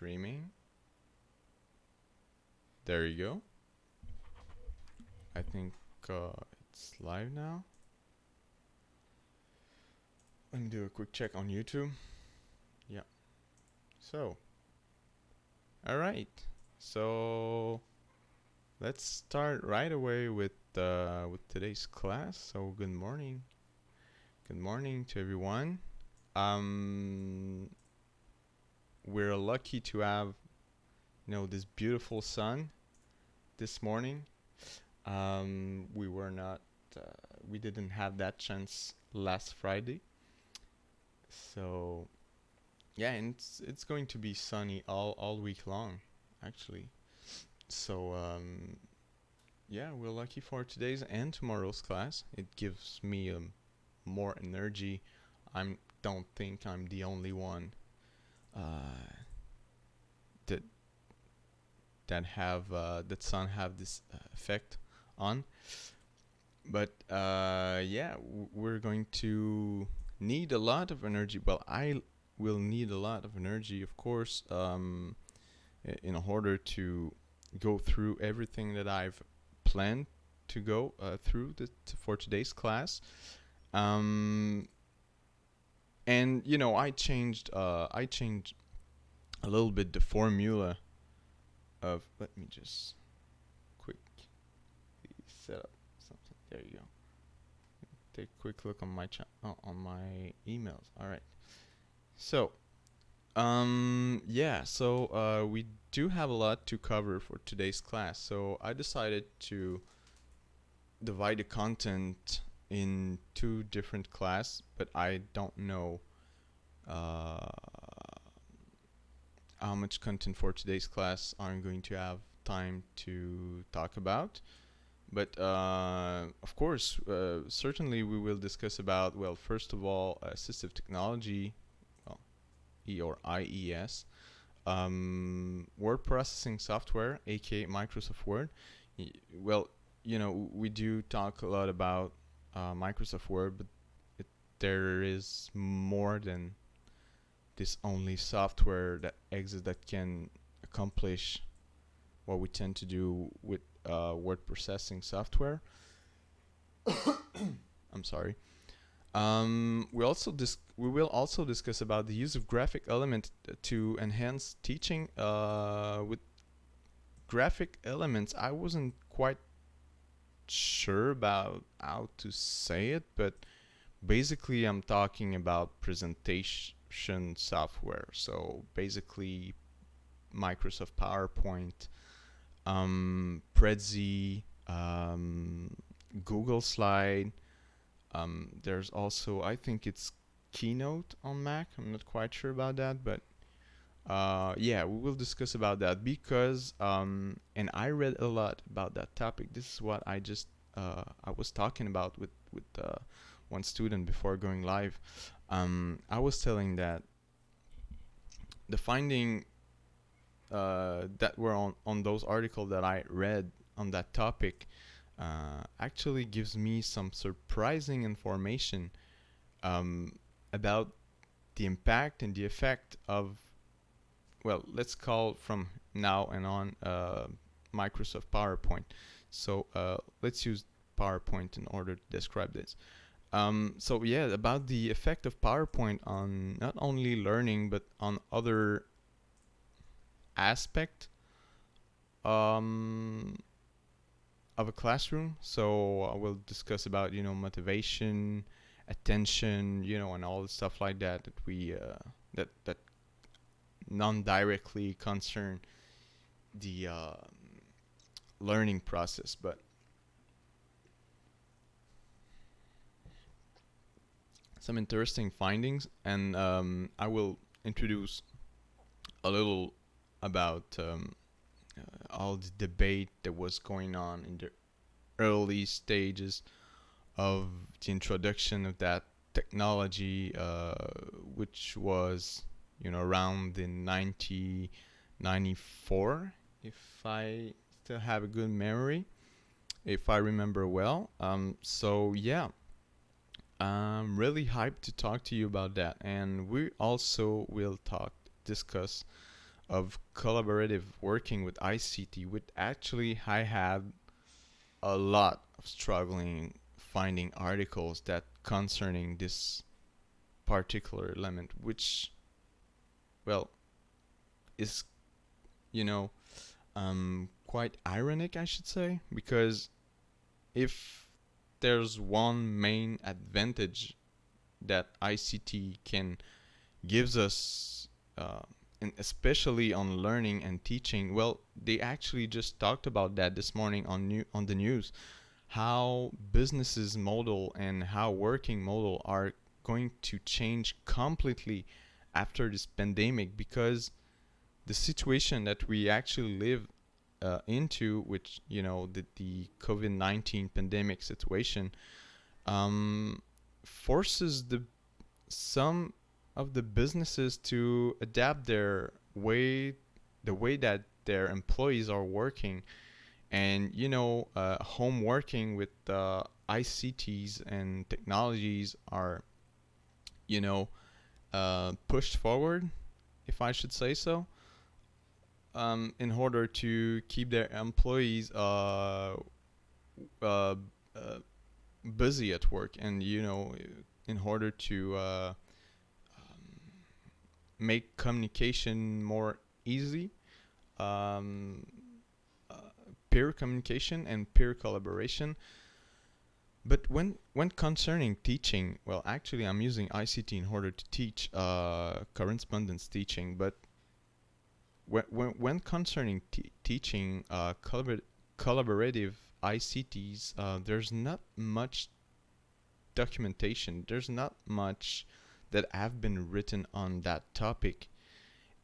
streaming. There you go. I think it's live now. Let me do a quick check on YouTube. Yeah. So, all right. So let's start right away with today's class. So good morning. Good morning to everyone. We're lucky to have this beautiful sun this morning. We didn't have that chance last Friday. So yeah, and it's going to be sunny all week long, actually. So yeah, we're lucky for today's and tomorrow's class. It gives me more energy. I don't think I'm the only one that that sun have this effect on. But yeah, we're going to need a lot of energy. Well, I will need a lot of energy, of course, in order to go through everything that I've planned to go through for today's class. And I changed a little bit the formula of. Let me just quick set up something. There you go. Take a quick look on my on my emails. All right. So, yeah. So we do have a lot to cover for today's class. So I decided to divide the content in two different classes, but I don't know how much content for today's class I'm going to have time to talk about. But of course, certainly we will discuss about, well, first of all, assistive technology, well, E or IES, word processing software, aka Microsoft Word. Well, we do talk a lot about Microsoft Word, but there is more than this only software that exists that can accomplish what we tend to do with word processing software. I'm sorry. We will also discuss about the use of graphic elements to enhance teaching. With graphic elements, I wasn't quite sure about how to say it, but basically I'm talking about presentation software. So basically Microsoft PowerPoint, Prezi, Google Slide. There's also, I think it's Keynote on Mac. I'm not quite sure about that, but yeah, we will discuss about that because and I read a lot about that topic. This is what I was talking about with one student before going live. I was telling that the finding that were on those articles that I read on that topic actually gives me some surprising information about the impact and the effect of, well, let's call from now and on Microsoft PowerPoint. So let's use PowerPoint in order to describe this. So yeah, about the effect of PowerPoint on not only learning but on other aspect of a classroom. So I will discuss about motivation, attention, and all the stuff like that we that non-directly concern the learning process, but some interesting findings, and I will introduce a little about all the debate that was going on in the early stages of the introduction of that technology, which was around in 1994, if I still have a good memory, if I remember well. So yeah, I'm really hyped to talk to you about that, and we also will discuss of collaborative working with ICT, which actually I had a lot of struggling finding articles that concerning this particular element, which, well, is, you know, quite ironic, I should say, because if there's one main advantage that ICT can gives us, and especially on learning and teaching, well, they actually just talked about that this morning on the news, how businesses model and how working model are going to change completely after this pandemic, because the situation that we actually live into, which, the COVID-19 pandemic situation, forces some of the businesses to adapt the way that their employees are working, and home working with ICTs and technologies are, pushed forward, if I should say so, in order to keep their employees uh, busy at work, and in order to make communication more easy, um, uh, peer communication and peer collaboration. But when concerning teaching, well, actually, I'm using ICT in order to teach correspondence teaching. But when concerning teaching collaborative ICTs, there's not much documentation. There's not much that have been written on that topic,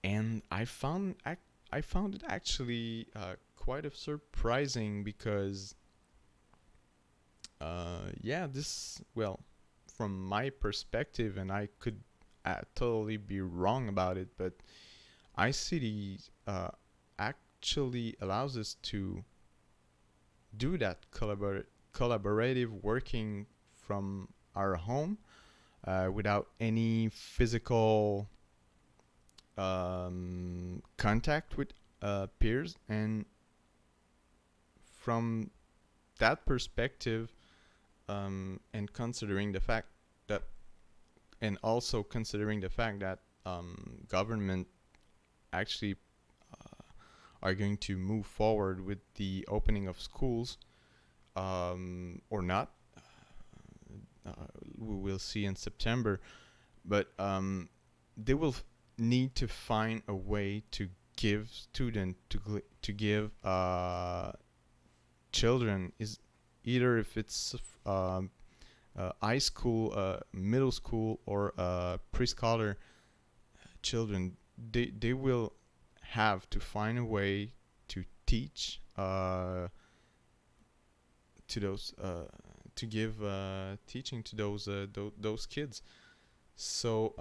and I found it actually quite of surprising, because yeah, this, well, from my perspective, and I could totally be wrong about it, but ICT actually allows us to do that collaborative working from our home, without any physical contact with peers. And from that perspective, and considering the fact that, and also considering the fact that government actually are going to move forward with the opening of schools, or not, we will see in September. But they will need to find a way to give to give children, is either if it's high school, middle school, or preschooler children, they will have to find a way to teach to those to give teaching to those kids. So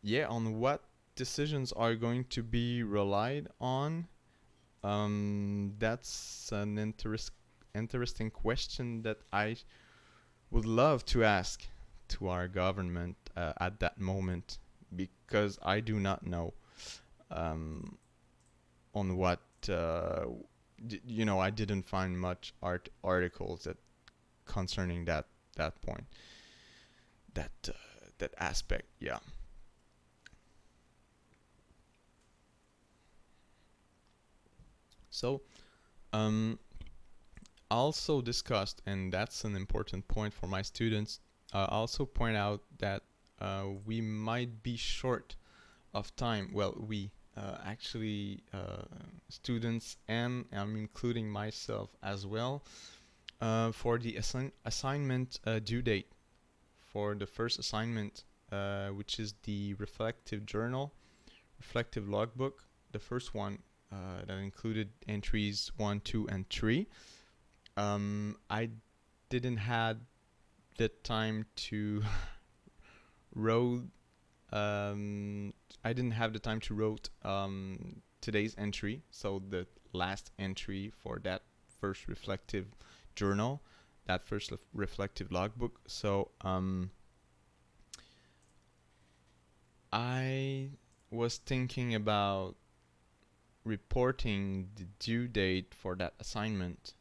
yeah, on what decisions are going to be relied on, that's an interesting question that I would love to ask to our government at that moment, because I do not know on what I didn't find much articles that concerning that point, that that aspect. Yeah. So also discussed, and that's an important point for my students, also point out that we might be short of time. Well, we actually, students, and I'm including myself as well, for the assignment due date for the first assignment, which is the reflective logbook, the first one, that included entries 1, 2, and 3. I didn't had the time to wrote. I didn't have the time to wrote today's entry, so the last entry for that first reflective journal, that first reflective logbook. So I was thinking about reporting the due date for that assignment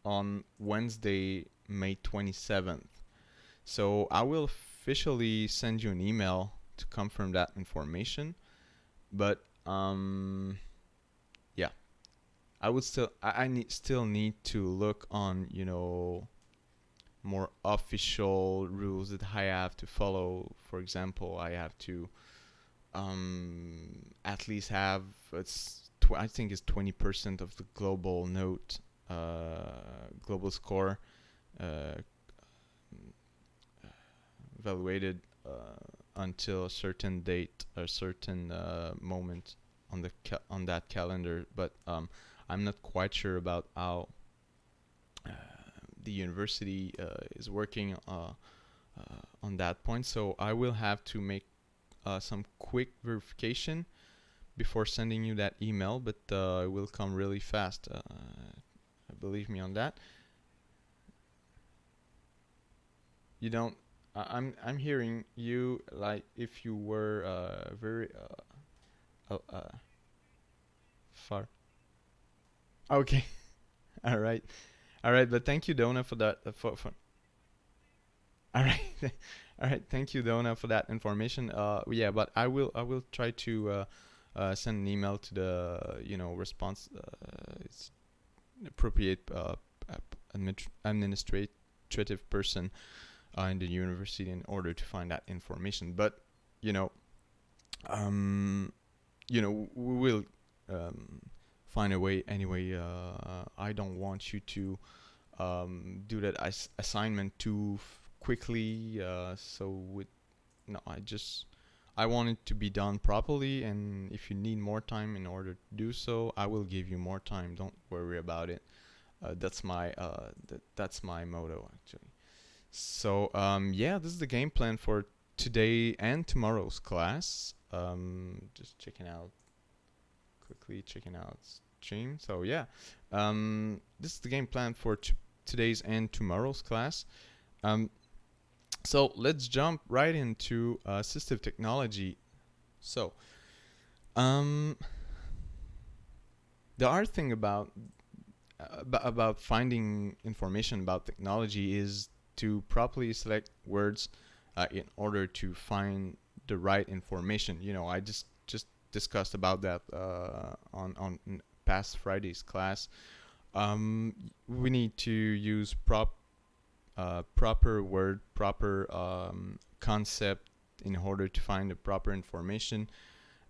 on Wednesday, May 27th. So I will officially send you an email to confirm that information. But yeah, I would still still need to look on, you know, more official rules that I have to follow. For example, I have to at least have I think it's 20% of the global note, global score, uh, evaluated until a certain date, a certain moment on the on that calendar. But I'm not quite sure about how the university is working on that point. So I will have to make some quick verification before sending you that email, but it will come really fast. Believe me on that. You don't. I'm hearing you like if you were very far. Okay. All right. All right. But thank you, Donna, for that. All right. All right. Thank you, Donna, for that information. Yeah, but I will try to send an email to the response. It's appropriate administrative person in the university in order to find that information. But you know, um, we will find a way anyway. I don't want you to do that assignment too quickly. So with no, I want it to be done properly, and if you need more time in order to do so, I will give you more time. Don't worry about it. That's my motto actually. So yeah, this is the game plan for today and tomorrow's class. Just checking out stream. So yeah, this is the game plan for today's and tomorrow's class. So let's jump right into assistive technology. So the hard thing about finding information about technology is to properly select words in order to find the right information. I just discussed about that on past Friday's class. We need to use proper word, proper concept in order to find the proper information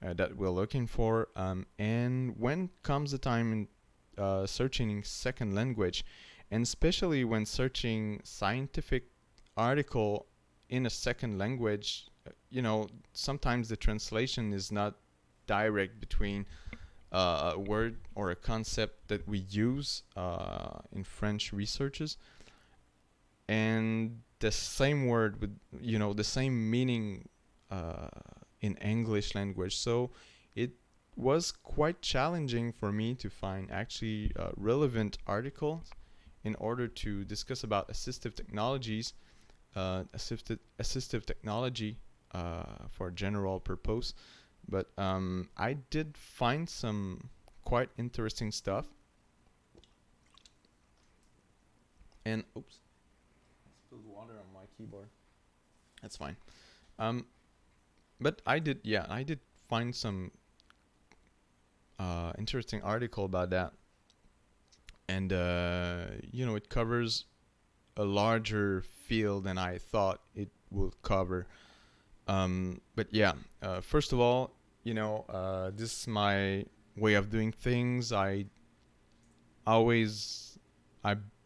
that we're looking for. And when comes the time in searching second language, and especially when searching scientific article in a second language, sometimes the translation is not direct between a word or a concept that we use in French researches and the same word with the same meaning in English language. So it was quite challenging for me to find actually relevant articles in order to discuss about assistive technologies, assistive technology for general purpose. But I did find some quite interesting stuff. And oops, I spilled water on my keyboard. That's fine. But I did find some interesting article about that. And it covers a larger field than I thought it would cover. But yeah, first of all, this is my way of doing things. I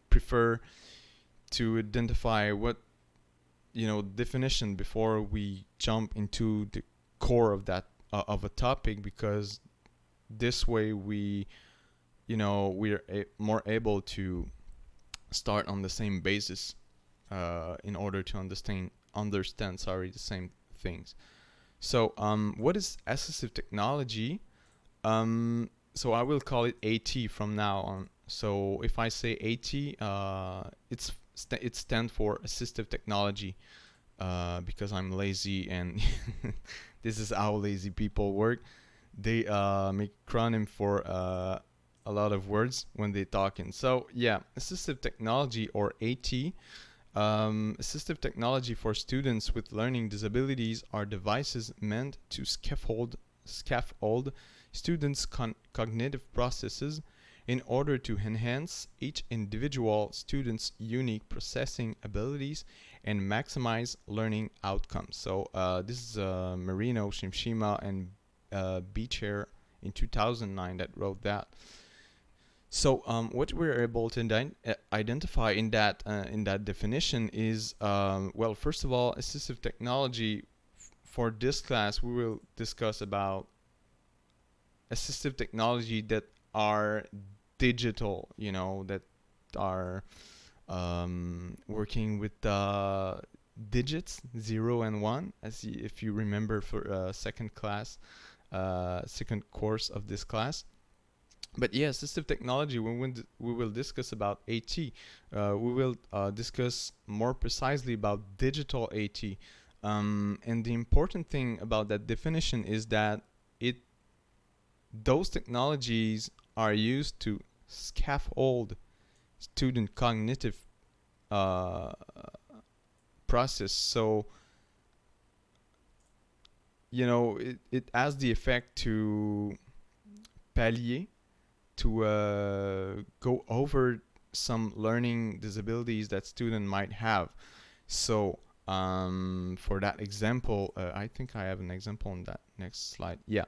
prefer to identify what definition before we jump into the core of that of a topic, because this way we're more able to start on the same basis in order to understand the same things. So what is assistive technology? So I will call it AT from now on. So if I say AT, it stands for assistive technology because I'm lazy and this is how lazy people work. they make acronym for a lot of words when they talking. So yeah, assistive technology, or AT. Assistive technology for students with learning disabilities are devices meant to scaffold students' cognitive processes in order to enhance each individual student's unique processing abilities and maximize learning outcomes. So this is Marino, Shimshima, and Beecher in 2009 that wrote that. So what we're able to identify in that definition is, well, first of all, assistive technology. For this class, we will discuss about assistive technology that are digital, that are working with digits 0 and 1, if you remember for second course of this class. But yeah, assistive technology, we will discuss about AT. We will discuss more precisely about digital AT. And the important thing about that definition is that those technologies are used to scaffold student cognitive process. So, it has the effect to palliate, to go over some learning disabilities that student might have. So for that example, I think I have an example on that next slide. Yeah.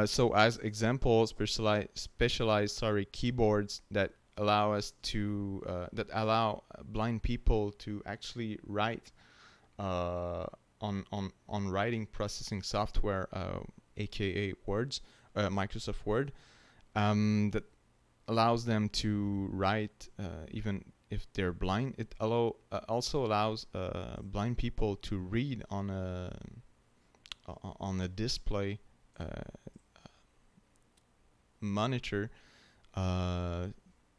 So as example, specialized keyboards that allow us to that allow blind people to actually write on writing processing software, aka Words, Microsoft Word, that allows them to write even if they're blind. It also allows blind people to read on a display monitor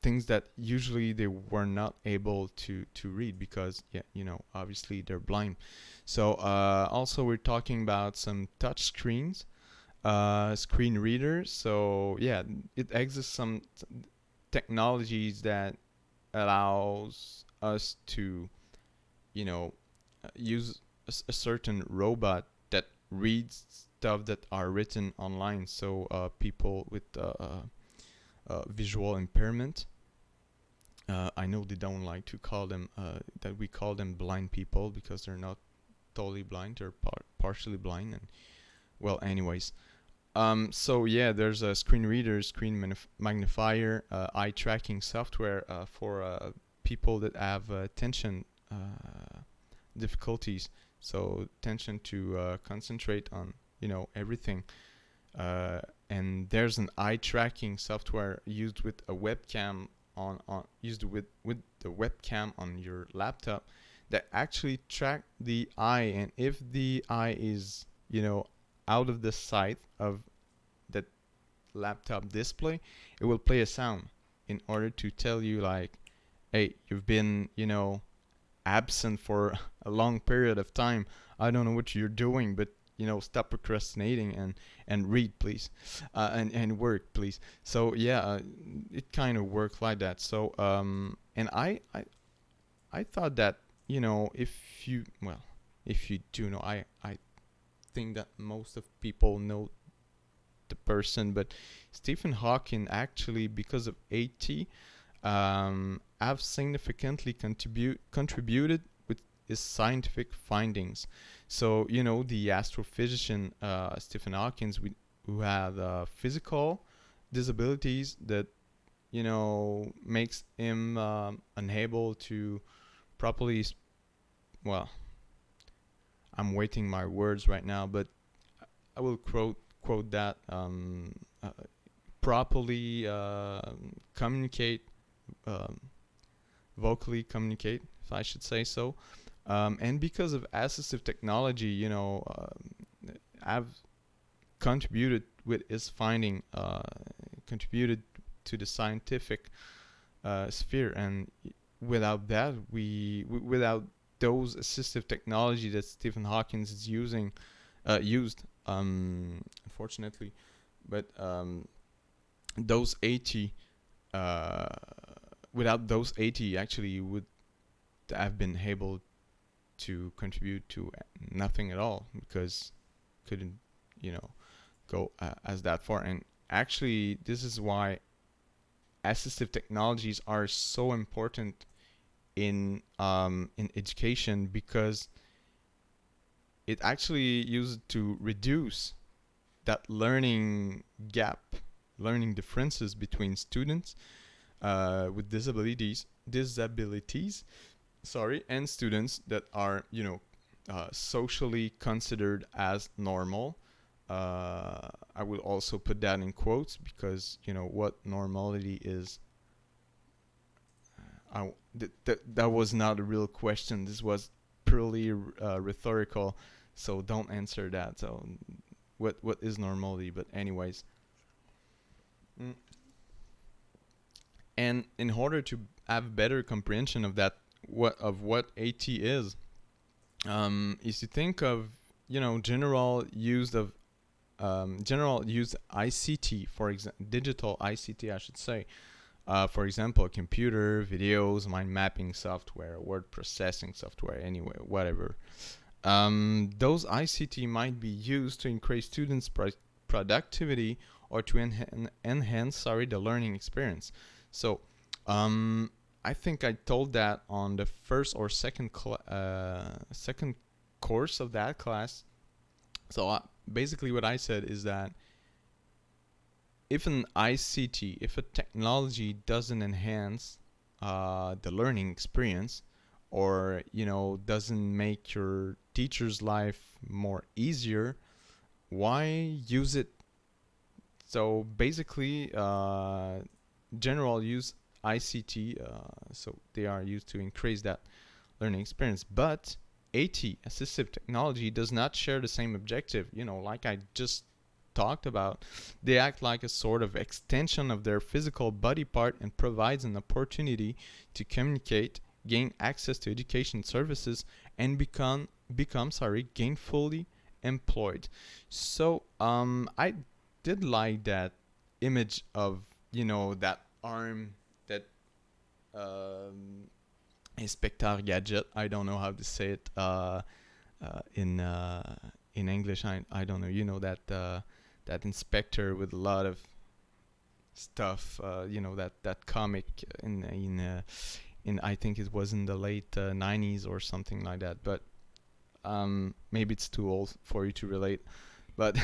things that usually they were not able to read because obviously they're blind. So also we're talking about some touch screens, screen readers. So yeah, it exists some technologies that allows us to use a certain robot that reads stuff that are written online. So people with visual impairment, I know they don't like to call them that we call them blind people because they're not totally blind, they're partially blind. And well, anyways, so yeah, there's a screen reader, screen magnifier, eye tracking software for people that have attention difficulties. So attention to concentrate on everything. And there's an eye tracking software used with a webcam used with the webcam on your laptop that actually track the eye, and if the eye is out of the sight of that laptop display, it will play a sound in order to tell you like, hey, you've been absent for a long period of time. I don't know what you're doing, but stop procrastinating and read, please, and work, please. So yeah, it kind of worked like that. So and I thought that if you do know, I think that most of people know the person, but Stephen Hawking actually, because of AT, have significantly contributed with his scientific findings. So the astrophysician Stephen Hawking, who had physical disabilities that makes him unable to properly well, I'm waiting my words right now, but I will quote that properly communicate, vocally communicate, if I should say so. And because of assistive technology, I've contributed with his finding, contributed to the scientific sphere, and without that, without those assistive technology that Stephen Hawking is used, unfortunately, But those 80, uh, without those 80, actually, you would have been able to contribute to nothing at all, because couldn't, go as that far. And actually, this is why assistive technologies are so important in education, because it actually used to reduce that learning gap, learning differences between students with disabilities, and students that are, socially considered as normal. I will also put that in quotes, because what normality is. That was not a real question. This was purely rhetorical, so don't answer that. So, what is normality? But anyways, mm. And in order to have better comprehension of that, what AT is to think of general use ICT, for example, digital ICT, I should say. For example, computer, videos, mind mapping software, word processing software, anyway, whatever. Those ICT might be used to increase students' productivity, or to enhance the learning experience. So, I think I told that on the first or second course of that class. So basically, what I said is that if an ICT, if a technology doesn't enhance the learning experience, or doesn't make your teacher's life more easier, why use it? So basically, general use ICT, so they are used to increase that learning experience. But AT, assistive technology, does not share the same objective. Like I just talked about, they act like a sort of extension of their physical body part, and provides an opportunity to communicate, gain access to education services, and become gainfully employed. So I did like that image of that arm, that um, Inspector Gadget. I don't know how to say it in English. I don't know. That inspector with a lot of stuff. That comic in I think it was in the late 90s or something like that. But maybe it's too old for you to relate. But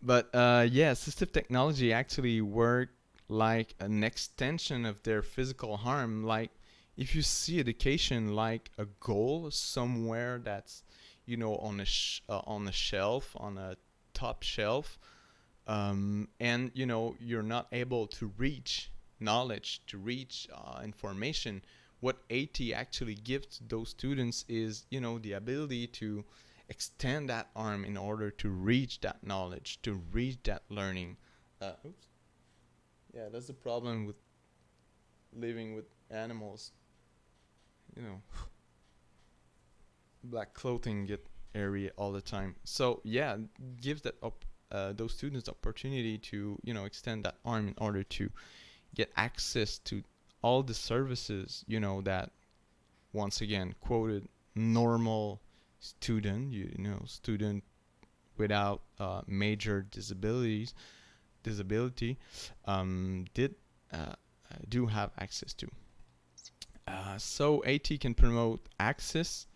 but yeah, assistive technology actually work like an extension of their physical harm. Like, if you see education like a goal somewhere that's on a shelf, on a top shelf, and you're not able to reach knowledge, to reach information, what AT actually gives to those students is the ability to extend that arm in order to reach that knowledge, to reach that learning. Oops. Yeah, that's the problem with living with animals. You know, black clothing get area all the time. So yeah, gives those students the opportunity to extend that arm in order to get access to all the services that, once again, quoted, normal student, student without major disability, did do have access to. So AT can promote access,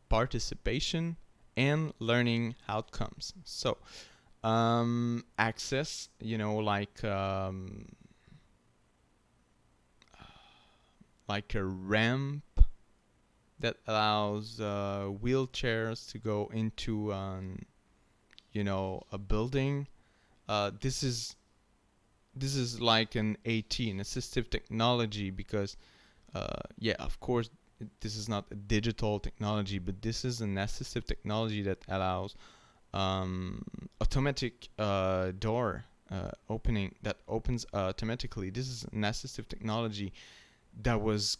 participation, and learning outcomes. So access, like a ramp that allows wheelchairs to go into a building. This is like an AT, an assistive technology, because yeah, of course, this is not a digital technology, but this is an assistive technology that allows automatic door opening, that opens automatically. This is an assistive technology that was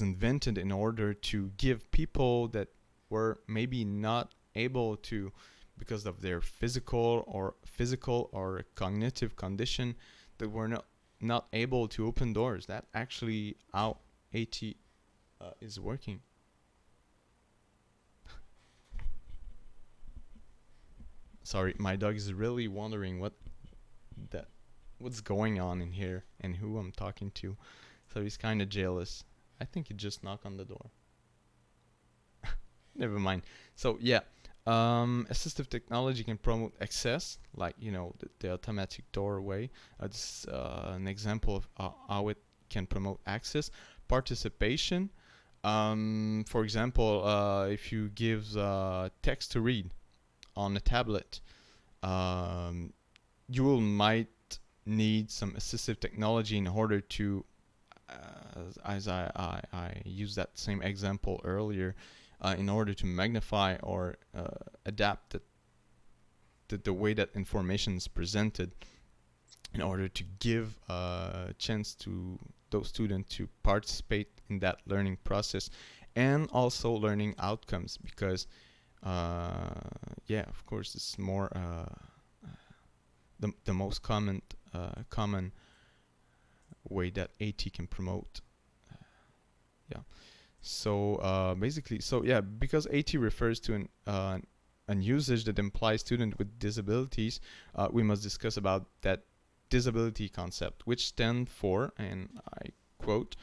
invented in order to give people that were maybe not able to because of their physical or cognitive condition that were not able to open doors. That actually how AT is working. Sorry, my dog is really wondering what's going on in here and who I'm talking to. So he's kind of jealous. I think he just knocked on the door. Never mind. So yeah, assistive technology can promote access, like the automatic doorway. This is an example of how it can promote access, participation. For example, if you give text to read on a tablet, you will might need some assistive technology in order to, as I used that same example earlier, in order to magnify or adapt the way that information is presented, in order to give a chance to those students to participate in that learning process, and also learning outcomes, because of course it's more the most common way that AT can promote. So basically, because AT refers to an usage that implies student with disabilities, we must discuss about that disability concept, which stand for, and I quote,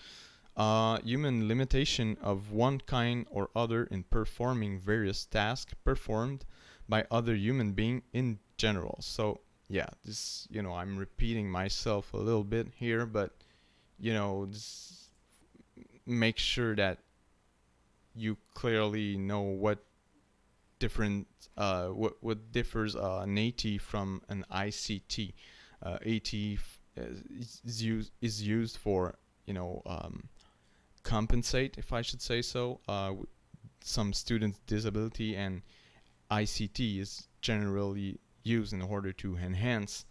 human limitation of one kind or other in performing various tasks performed by other human being in general. So this, I'm repeating myself a little bit here, but this make sure that you clearly know what differs an AT from an ICT. AT is used for compensate, if I should say so, some students' disability, and ICT is generally used in order to enhance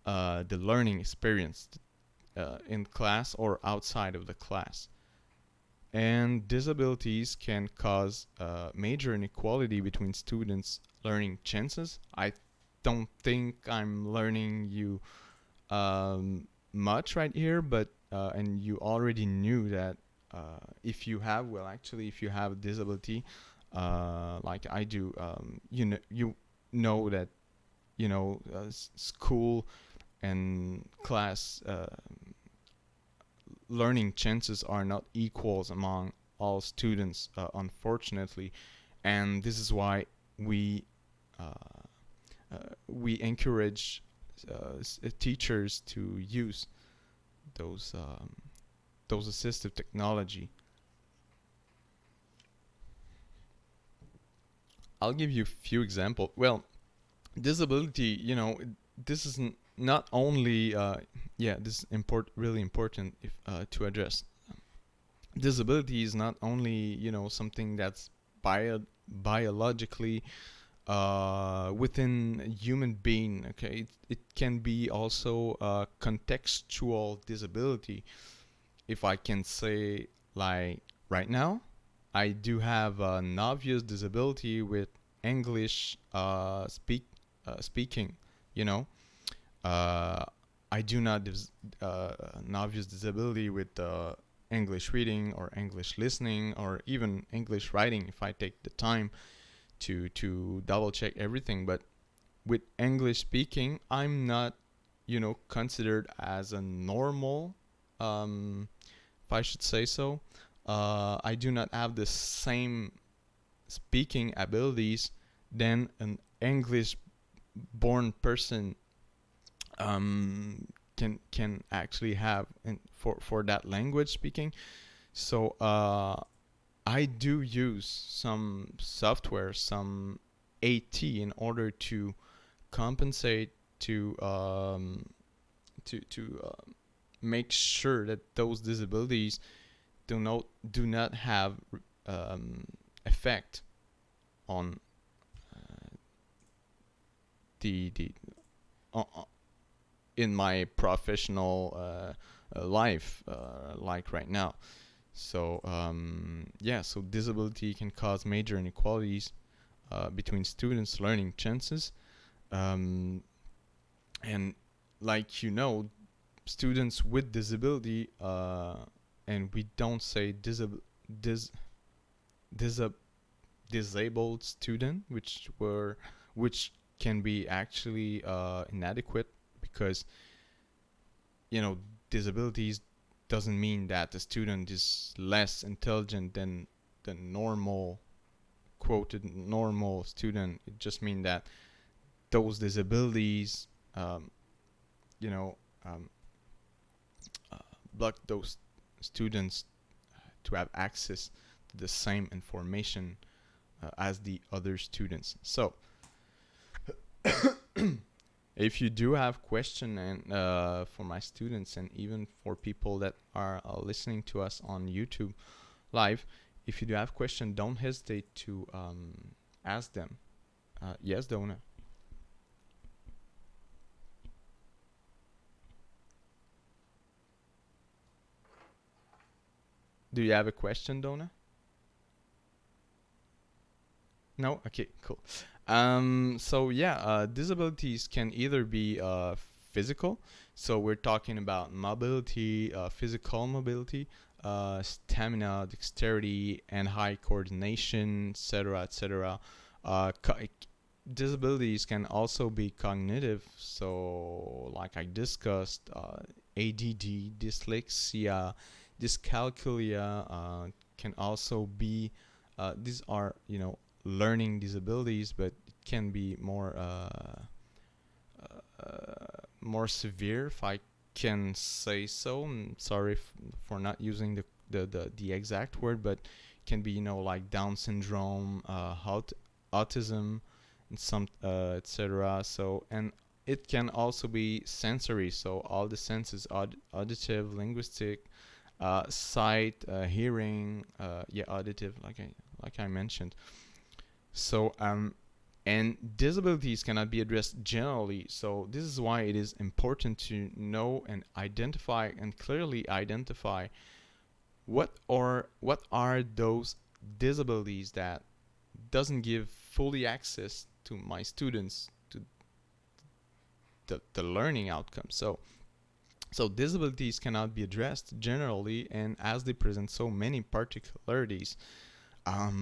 the learning experience in class or outside of the class. And disabilities can cause major inequality between students' learning chances. I don't think I'm learning you much right here, but and you already knew that if you have a disability, like I do, you know that school and class learning chances are not equals among all students, unfortunately, and this is why we encourage teachers to use those assistive technology. I'll give you a few examples. Well, disability, this is not only this is really important to address. Disability is not only something that's biologically within a human being. Okay, it can be also a contextual disability. If I can say, like right now, I do have an obvious disability with English speaking. I do not an obvious disability with English reading or English listening or even English writing, if I take the time to double check everything. But with English speaking, I'm not considered as a normal, if I should say so. I do not have the same speaking abilities than an English born person can actually have for that language speaking. So I do use some software, some AT, in order to compensate, to make sure that those disabilities do not have effect on the in my professional life, like right now. So so disability can cause major inequalities between students' learning chances. And like students with disability, and we don't say dis- disabled student, which can be actually inadequate, because disabilities doesn't mean that the student is less intelligent than the quoted normal student. It just means that those disabilities um, you know um, block those students to have access to the same information as the other students. So if you do have question, and for my students, and even for people that are listening to us on YouTube live, if you do have question, don't hesitate to ask them. Yes, Donna? Do you have a question, Donna? No? Okay, cool. So yeah, disabilities can either be physical, so we're talking about mobility, physical mobility, stamina, dexterity, and high coordination, etc., etc. Disabilities can also be cognitive, so like I discussed, ADD, dyslexia, dyscalculia can also be. These are learning disabilities, but it can be more severe, if I can say so. I'm sorry for not using the exact word, but can be like Down syndrome, autism, and some etc. So, and it can also be sensory, so all the senses, auditive, linguistic, sight, hearing, auditive, like I mentioned. So and disabilities cannot be addressed generally. So this is why it is important to know and identify, and clearly identify what are those disabilities that doesn't give fully access to my students to the learning outcome. So disabilities cannot be addressed generally, and as they present so many particularities.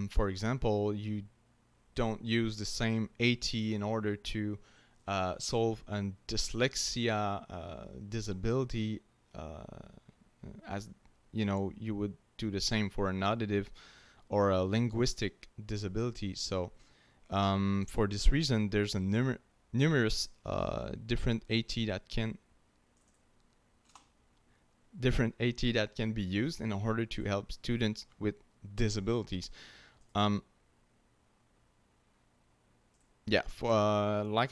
For example, you don't use the same AT in order to solve a dyslexia disability, as you would do the same for an auditive or a linguistic disability. So for this reason, there's a numerous different AT that can be used in order to help students with disabilities. Like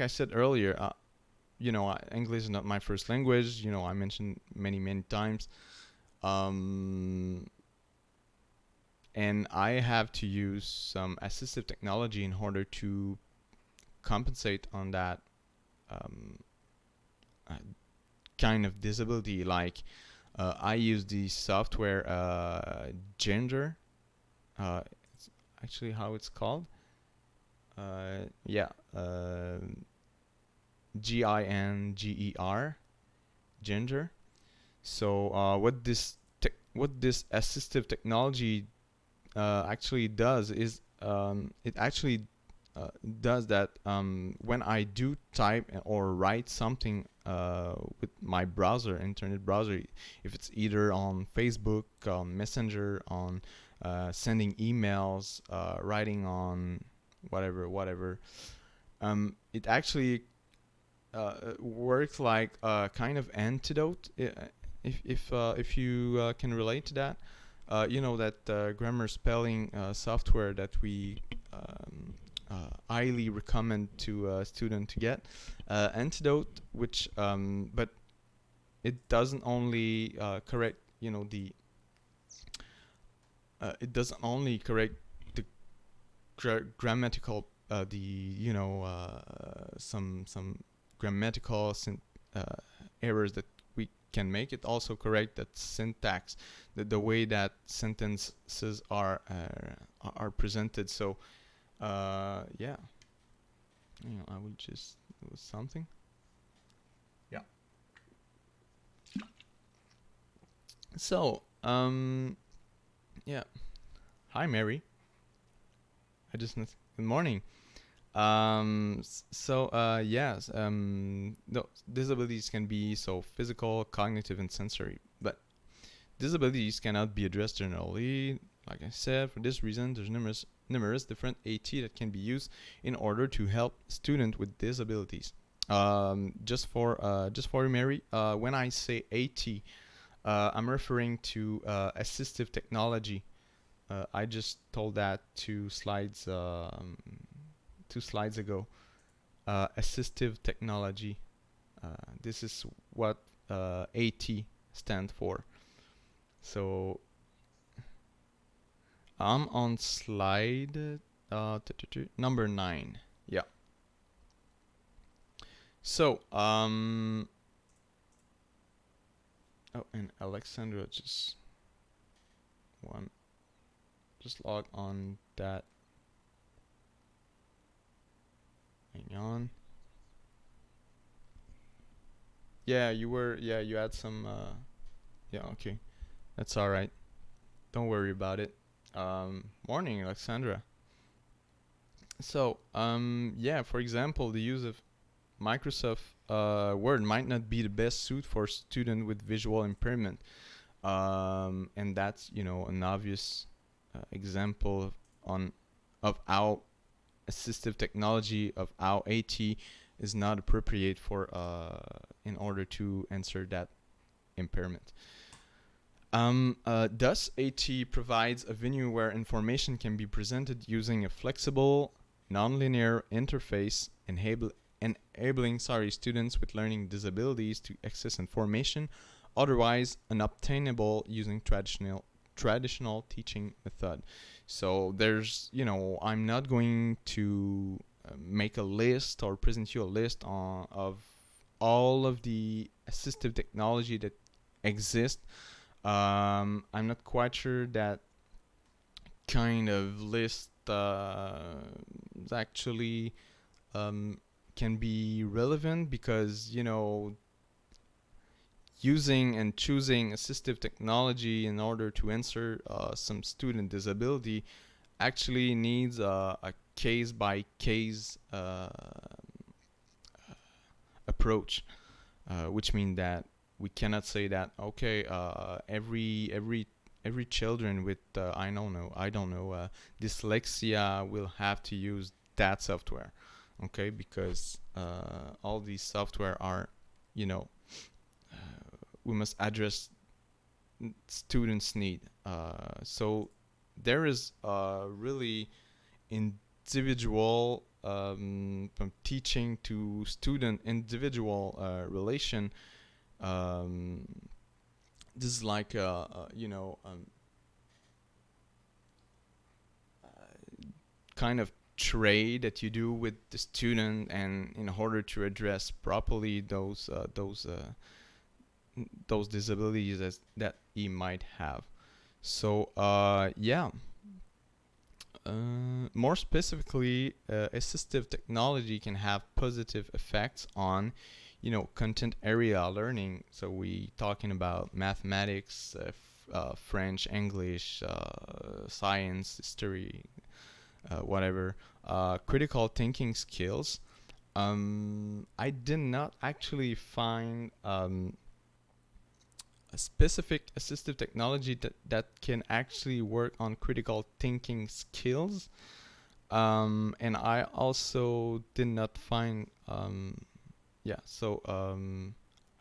I said earlier, English is not my first language. I mentioned many times, and I have to use some assistive technology in order to compensate on that kind of disability. Like I use the software Ginger. It's actually how it's called. Ginger, Ginger. So what this assistive technology actually does is it actually does that when I do type or write something with my browser, internet browser, if it's either on Facebook, on Messenger, on sending emails, writing on whatever, it actually works like a kind of antidote. If you can relate to that, that grammar spelling software that we highly recommend to a student to get, antidote, which but it doesn't only correct it doesn't only correct the grammatical some grammatical errors that we can make. It also correct that syntax, the way that sentences are presented. So Yeah. I will just do something. Yeah. So, yeah. Hi, Mary. Good morning. Yes. No, disabilities can be so physical, cognitive, and sensory, but disabilities cannot be addressed generally. Like I said, for this reason, there's numerous different AT that can be used in order to help students with disabilities. Just for Mary, when I say AT, I'm referring to assistive technology. I just told that two slides ago. Assistive technology. This is what AT stands for. So I'm on slide number 9. Yeah. So oh, and Alexandra just log on that. Hang on. Yeah, you had some yeah, okay. That's all right. Don't worry about it. Morning, Alexandra. So, yeah, for example, the use of Microsoft Word might not be the best suit for a student with visual impairment. And that's, an obvious example of how assistive technology, of how AT is not appropriate for in order to answer that impairment. Thus, AT provides a venue where information can be presented using a flexible, nonlinear interface, enabling students with learning disabilities to access information otherwise unobtainable using traditional teaching method. So there's, I'm not going to make a list or present you a list of all of the assistive technology that exists. I'm not quite sure that kind of list actually can be relevant because, using and choosing assistive technology in order to answer some student disability actually needs a case-by-case approach, which means that we cannot say that okay, every children with I don't know dyslexia will have to use that software, okay, because all these software are, we must address students' need. So there is really individual from teaching to student individual relation. This is like kind of trade that you do with the student, and in order to address properly those disabilities that he might have. So yeah. More specifically, assistive technology can have positive effects on, content area learning. So we talking about mathematics, French, English, science, history, whatever, critical thinking skills. I did not actually find a specific assistive technology that can actually work on critical thinking skills. And I also did not find, I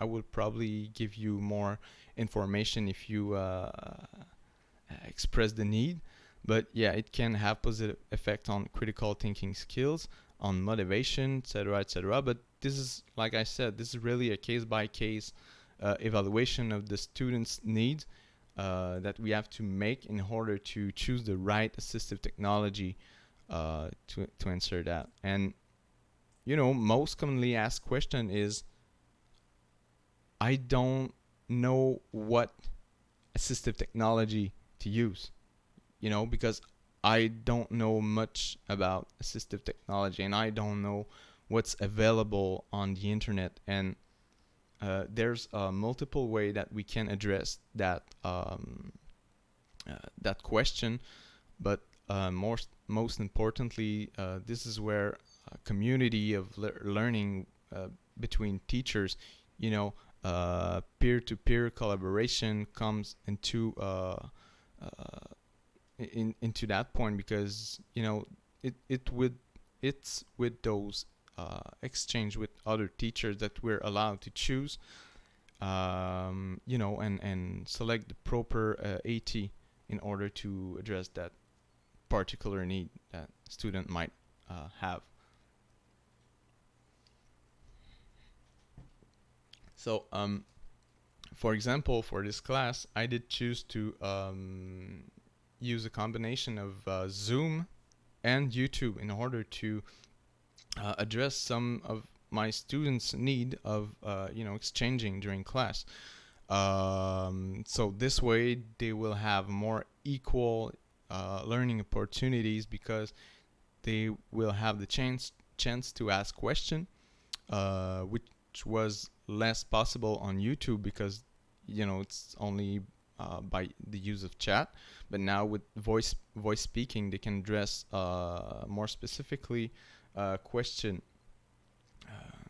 will probably give you more information if you express the need. But yeah, it can have positive effect on critical thinking skills, on motivation, etc., etc. But this is, like I said, this is really a case-by-case evaluation of the student's needs that we have to make in order to choose the right assistive technology to answer that. And most commonly asked question is, I don't know what assistive technology to use, because I don't know much about assistive technology, and I don't know what's available on the internet. And there's a multiple way that we can address that question. But most importantly, this is where a community of learning between teachers, peer-to-peer collaboration comes into that point, because it's with those exchange with other teachers that we're allowed to choose, and select the proper AT in order to address that particular need that student might have. So, for example, for this class, I did choose to use a combination of Zoom and YouTube in order to address some of my students' need of exchanging during class. So this way they will have more equal learning opportunities, because they will have the chance to ask question, which was less possible on YouTube, because it's only by the use of chat. But now with voice speaking, they can address more specifically question.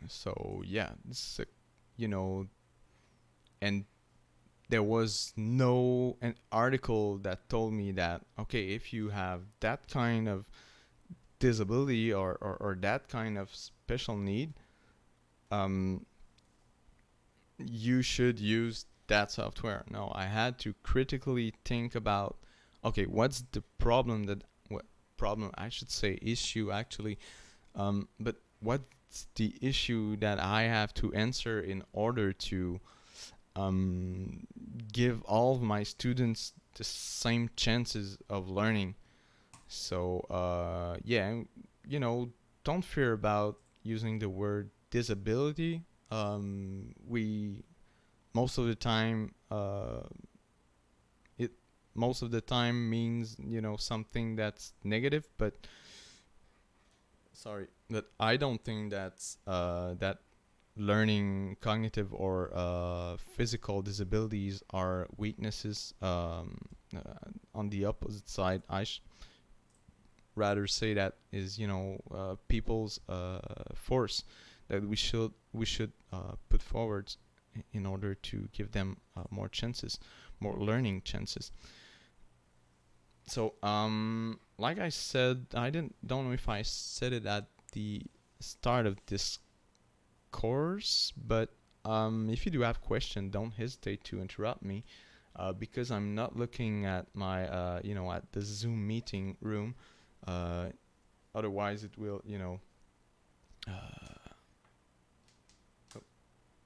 So yeah, this and there was no an article that told me that, okay, if you have that kind of disability or that kind of special need, you should use that software. No, I had to critically think about, okay, what's the problem I should say issue actually, but what's the issue that I have to answer in order to give all of my students the same chances of learning. So don't fear about using the word disability. We most of the time it most of the time means something that's negative, but I don't think that's that learning cognitive or physical disabilities are weaknesses. On the opposite side, I rather say that is people's force that we should put forward in order to give them more chances, more learning chances. So like I said, don't know if I said it at the start of this course, but if you do have questions, don't hesitate to interrupt me, because I'm not looking at my at the Zoom meeting room. Otherwise it will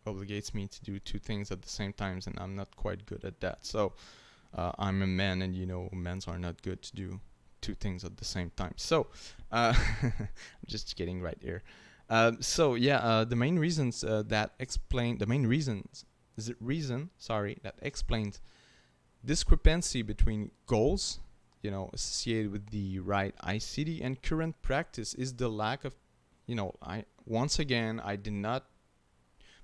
obligates me to do two things at the same time, and I'm not quite good at that. So I'm a man, and men are not good to do two things at the same time. So I'm just kidding right here. The main reasons that explain that explains discrepancy between goals, associated with the right ICT and current practice, is the lack of, I did not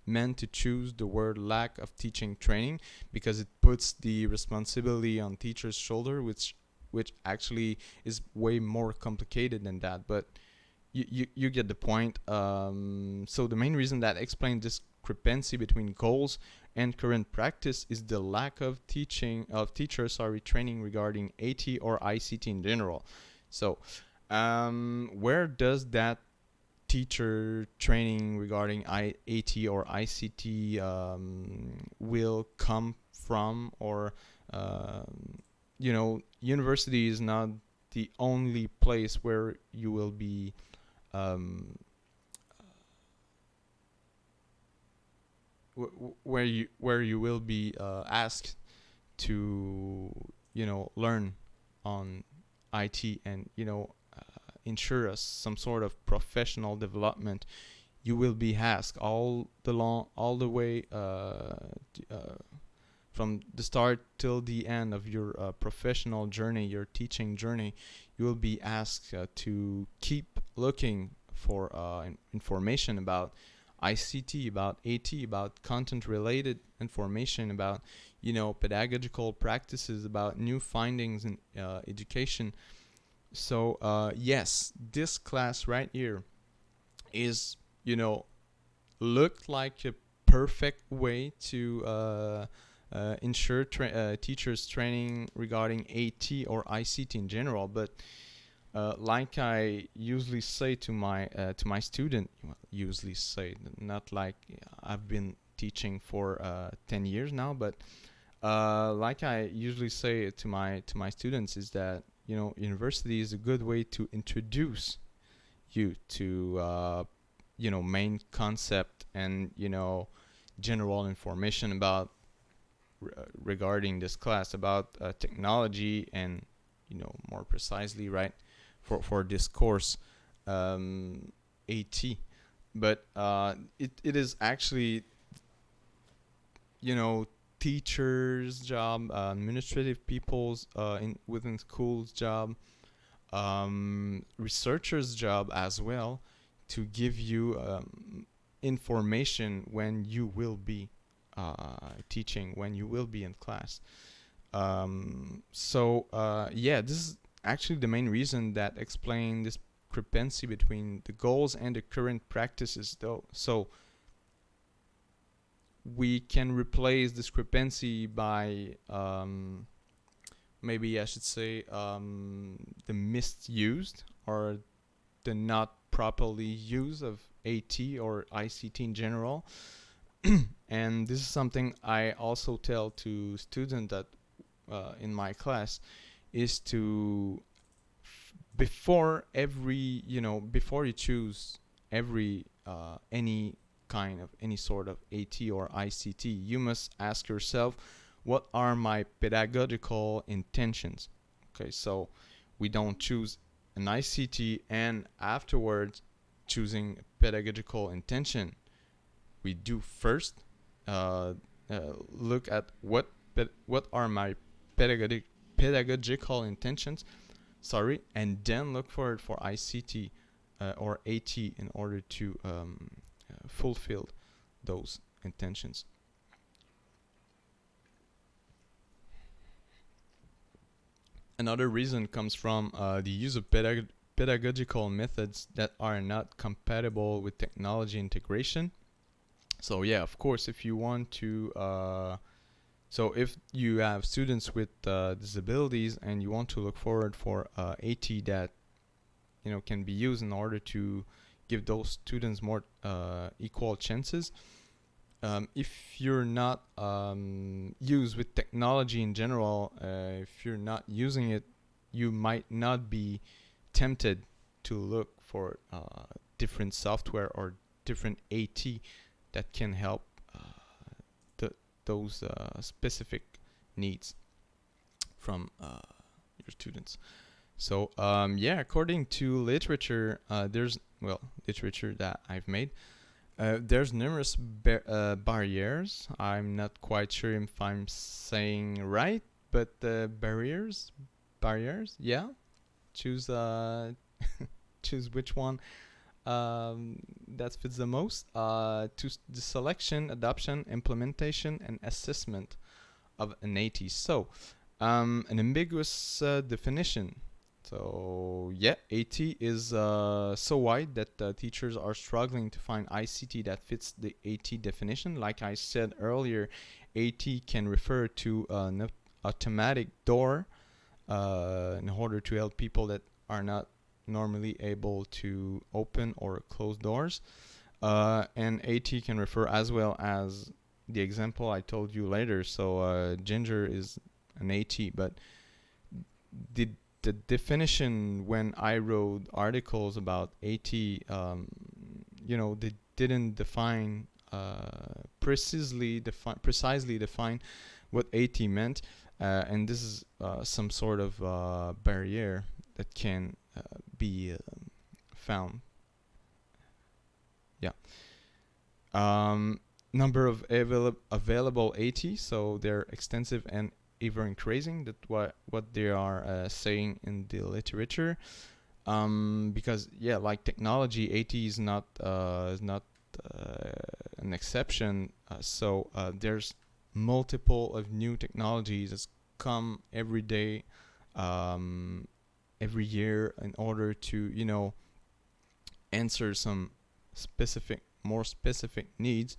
meant to choose the word lack of teaching training, because it puts the responsibility on teachers' shoulder, which actually is way more complicated than that. But you get the point. So the main reason that explains discrepancy between goals and current practice is the lack of teachers training regarding AT or ICT in general. So where does that teacher training regarding AT or ICT will come from? Or university is not the only place where you will be where you will be asked to learn on IT, and ensure us some sort of professional development. You will be asked all the way from the start till the end of your professional journey, your teaching journey, you will be asked to keep looking for information about ICT, about AT, about content-related information, about pedagogical practices, about new findings in education. So yes, this class right here is looked like a perfect way to ensure teachers training regarding AT or ICT in general. But like I usually say to my student, usually say, not like I've been teaching for 10 years now, but like I usually say to my students, is that university is a good way to introduce you to main concept and general information about regarding this class, about technology, and more precisely, right, for this course, AT. But it is actually teachers' job, administrative people's within schools' job, researchers' job as well, to give you information when you will be teaching, when you will be in class. So yeah, this is actually the main reason that explain this discrepancy between the goals and the current practices, though. So we can replace discrepancy by maybe I should say the misused or the not properly use of AT or ICT in general. And this is something I also tell to students that in my class, is to before you choose any sort of AT or ICT, you must ask yourself, what are my pedagogical intentions? Okay, so we don't choose an ICT and afterwards choosing pedagogical intention. We do first look at what are my pedagogical intentions, and then look for ICT or AT in order to fulfill those intentions. Another reason comes from the use of pedagogical methods that are not compatible with technology integration. So yeah, of course, if you want to so if you have students with disabilities and you want to look forward for AT that can be used in order to give those students more equal chances, if you're not used with technology in general, if you're not using it, you might not be tempted to look for different software or different AT that can help those specific needs from your students. So yeah, according to literature, there's literature that I've made. There's numerous barriers. I'm not quite sure if I'm saying right, but barriers, yeah. Choose choose which one that fits the most. To the selection, adoption, implementation, and assessment of an AT. So, an ambiguous definition. So yeah, AT is so wide that teachers are struggling to find ICT that fits the AT definition. Like I said earlier, AT can refer to an automatic door in order to help people that are not normally able to open or close doors. And AT can refer as well as the example I told you later. So Ginger is an AT, but the definition when I wrote articles about AT, they didn't define precisely define what AT meant, and this is some sort of barrier that can be found. Yeah. number of available AT, so they're extensive and ever increasing. That's what they are saying in the literature. Because yeah, like technology, AT is not an exception. So there's multiple of new technologies that come every day, every year, in order to answer some more specific needs.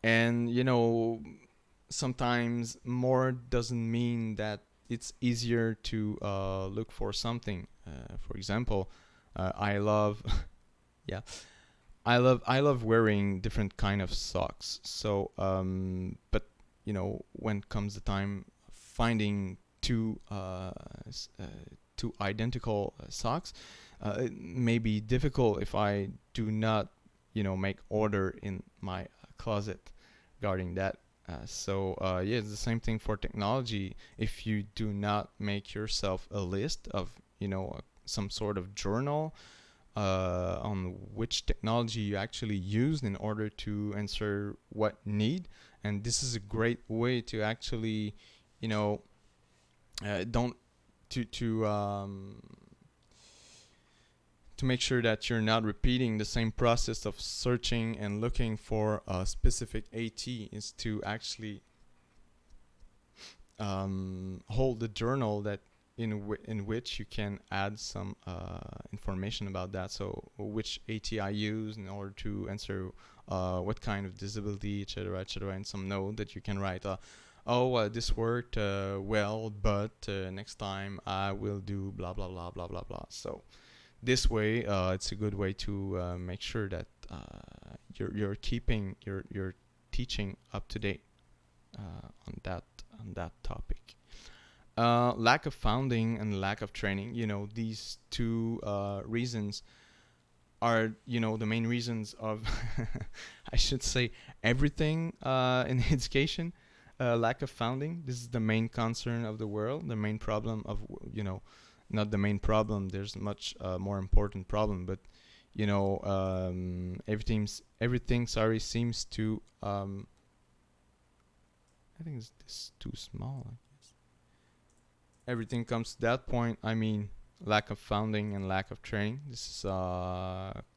And sometimes more doesn't mean that it's easier to look for something. For example, I love yeah, I love wearing different kind of socks. So but when comes the time finding two identical socks, it may be difficult if I do not make order in my closet regarding that. Yeah, it's the same thing for technology. If you do not make yourself a list of some sort of journal on which technology you actually used in order to answer what need, and this is a great way to actually don't to make sure that you're not repeating the same process of searching and looking for a specific AT, is to actually hold the journal that in which you can add some information about that. So which AT I use in order to answer what kind of disability, etc., etc., and some note that you can write. This worked well, but next time I will do blah blah blah blah blah blah. So this way, it's a good way to make sure that you're keeping your teaching up to date on that topic. Lack of founding and lack of training. These two reasons are the main reasons of I should say everything in education. Lack of founding. This is the main concern of the world. The main problem of not the main problem. There's much more important problem, but everything. Sorry, seems to. I think it's too small. I guess everything comes to that point. I mean, lack of founding and lack of training. This is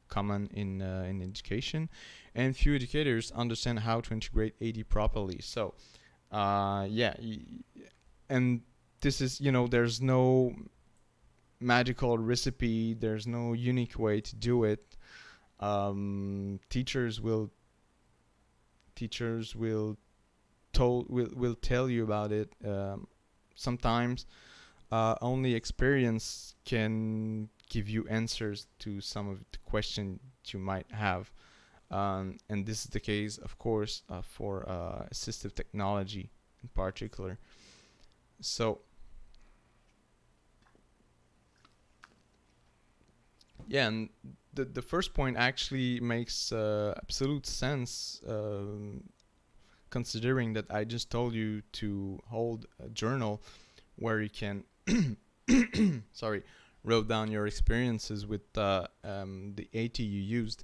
common in education, and few educators understand how to integrate AD properly. So, and this is there's no magical recipe. There's no unique way to do it. Teachers will tell you about it. Sometimes only experience can give you answers to some of the questions you might have, and this is the case, of course, for assistive technology in particular. So yeah, and the first point actually makes absolute sense, considering that I just told you to hold a journal where you can sorry, wrote down your experiences with the AT you used,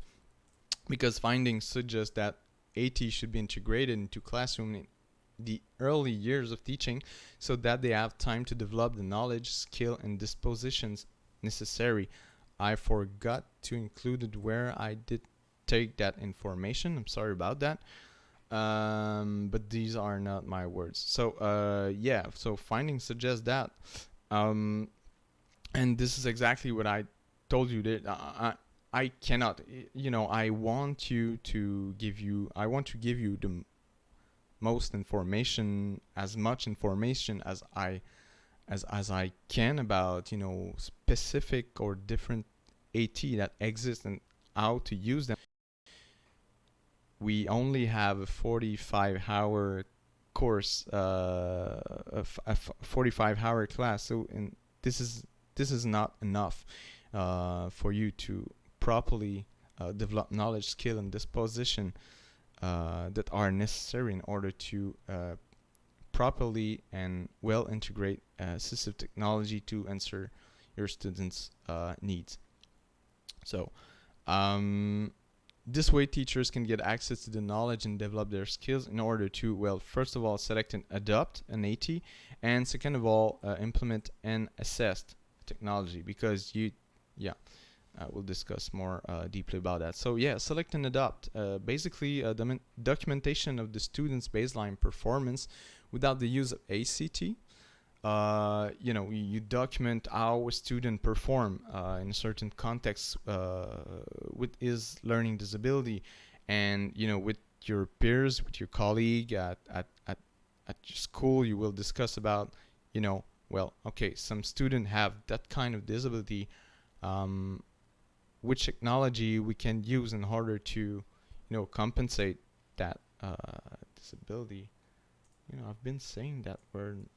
because findings suggest that AT should be integrated into classroom in the early years of teaching, so that they have time to develop the knowledge, skill, and dispositions necessary. I forgot to include it where I did take that information. I'm sorry about that. But these are not my words. So so findings suggest that, and this is exactly what I told you, that I cannot, I want to give you the most information, as much information as I can about specific or different AT that exist and how to use them. We only have a 45-hour course, a 45-hour class, so this is not enough for you to properly develop knowledge, skill, and disposition that are necessary in order to properly and well integrate assistive technology to answer your students' needs. So This way, teachers can get access to the knowledge and develop their skills in order to, well, first of all, select and adopt an AT, and second of all, implement and assess technology. Because we'll discuss more deeply about that. So yeah, select and adopt. Basically, the documentation of the student's baseline performance without the use of ACT. You document how a student perform in a certain context with his learning disability, and with your peers, with your colleague at your school, you will discuss about, some students have that kind of disability. Which technology we can use in order to, compensate that disability. I've been saying that word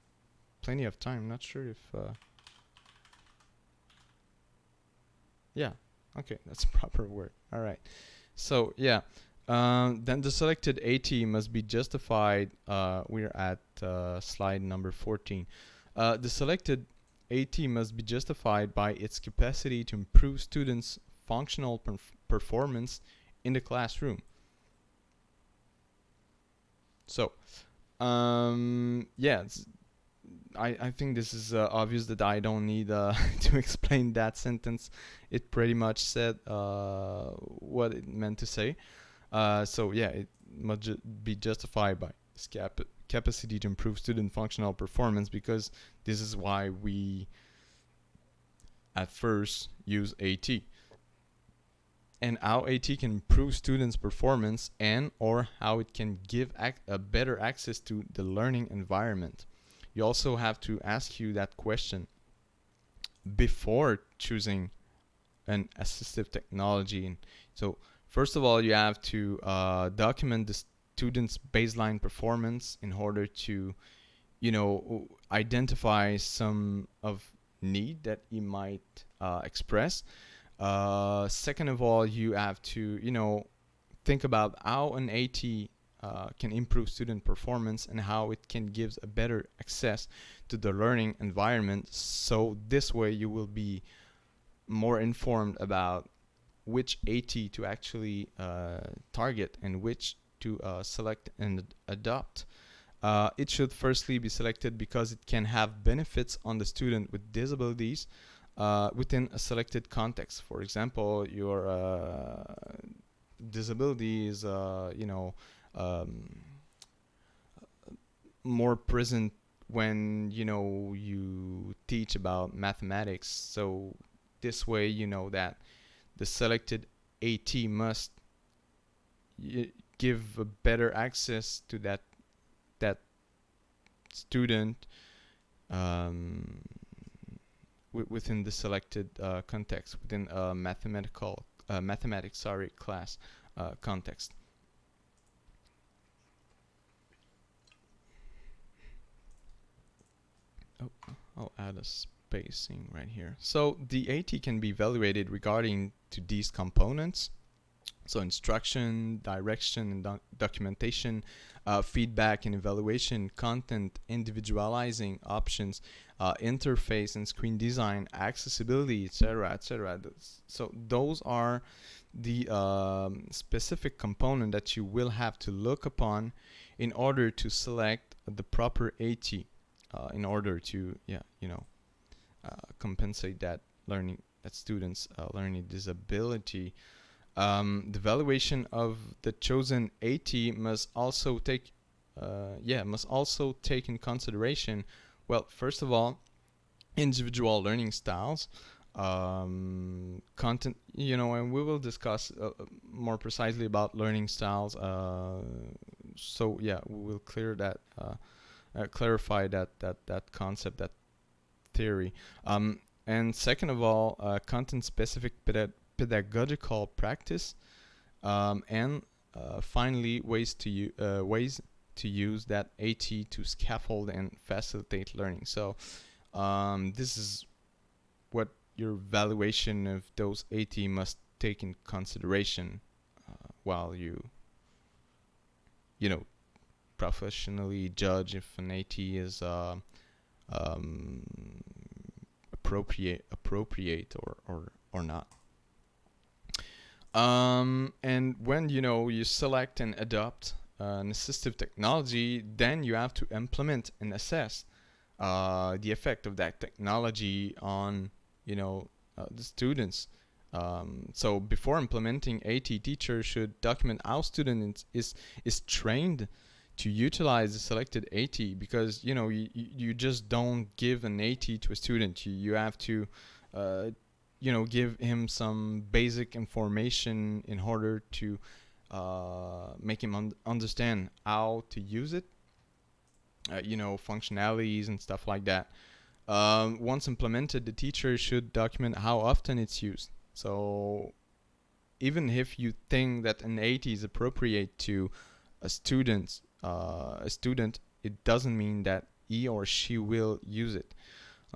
plenty of time. Not sure if okay, that's a proper word. All right. So yeah, then the selected AT must be justified. We're at slide number 14. The selected AT must be justified by its capacity to improve students' functional performance in the classroom. So, I think this is obvious that I don't need to explain that sentence. It pretty much said what it meant to say. It must be justified by its capacity to improve student functional performance, because this is why we at first use AT. And how AT can improve students' performance, and or how it can give a better access to the learning environment. You also have to ask you that question before choosing an assistive technology. And so first of all, you have to document the student's baseline performance in order to, identify some of need that he might express. Second of all, you have to, think about how an AT can improve student performance and how it can give a better access to the learning environment. So this way you will be more informed about which AT to actually target and which to select and adopt. It should firstly be selected because it can have benefits on the student with disabilities within a selected context. For example, your disability is, more present when, you teach about mathematics. So this way, that the selected AT must give a better access to that student within the selected context, within a mathematics class context. Oh, I'll add a spacing right here. So the AT can be evaluated regarding to these components. So instruction, direction, and documentation, feedback and evaluation, content, individualizing options, interface and screen design, accessibility, etc., etc. So those are the specific component that you will have to look upon in order to select the proper AT, in order to compensate that student's learning disability. The evaluation of the chosen AT must also take in consideration, well, first of all, individual learning styles, content, and we will discuss more precisely about learning styles. We will clarify that concept, that theory. And second of all, content-specific pedagogical practice, and finally ways to use that AT to scaffold and facilitate learning. So this is what your evaluation of those AT must take in consideration while you professionally judge if an AT is appropriate or not. And when you select and adopt an assistive technology, then you have to implement and assess the effect of that technology on the students. So before implementing, AT teacher should document how student is trained to utilize the selected AT, because you just don't give an AT to a student. You have to uh, give him some basic information in order to make him understand how to use it, functionalities and stuff like that. Once implemented, the teacher should document how often it's used. So even if you think that an AT is appropriate to a student, it doesn't mean that he or she will use it.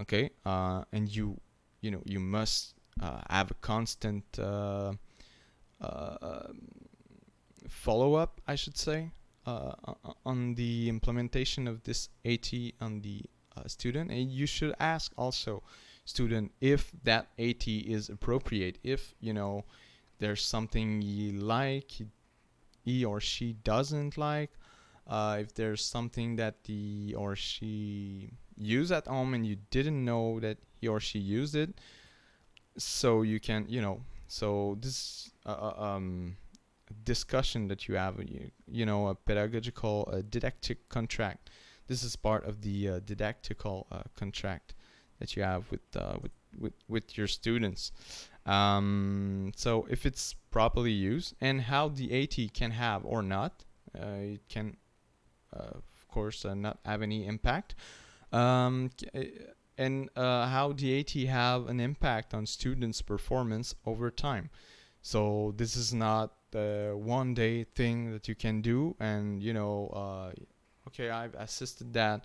Okay, and you must have a constant uh, follow up, I should say, on the implementation of this AT on the student, and you should ask also student if that AT is appropriate. If there's something you like, he or she doesn't like, if there's something that he or she use at home and you didn't know that he or she used it, so you can so this discussion that you have, a pedagogical didactic contract. This is part of the didactical contract that you have with your students. So if it's properly used, and how the AT can have or not, it can of course not have any impact. And how the AT have an impact on students' performance over time. So this is not a one day thing that you can do, and okay, I've assisted that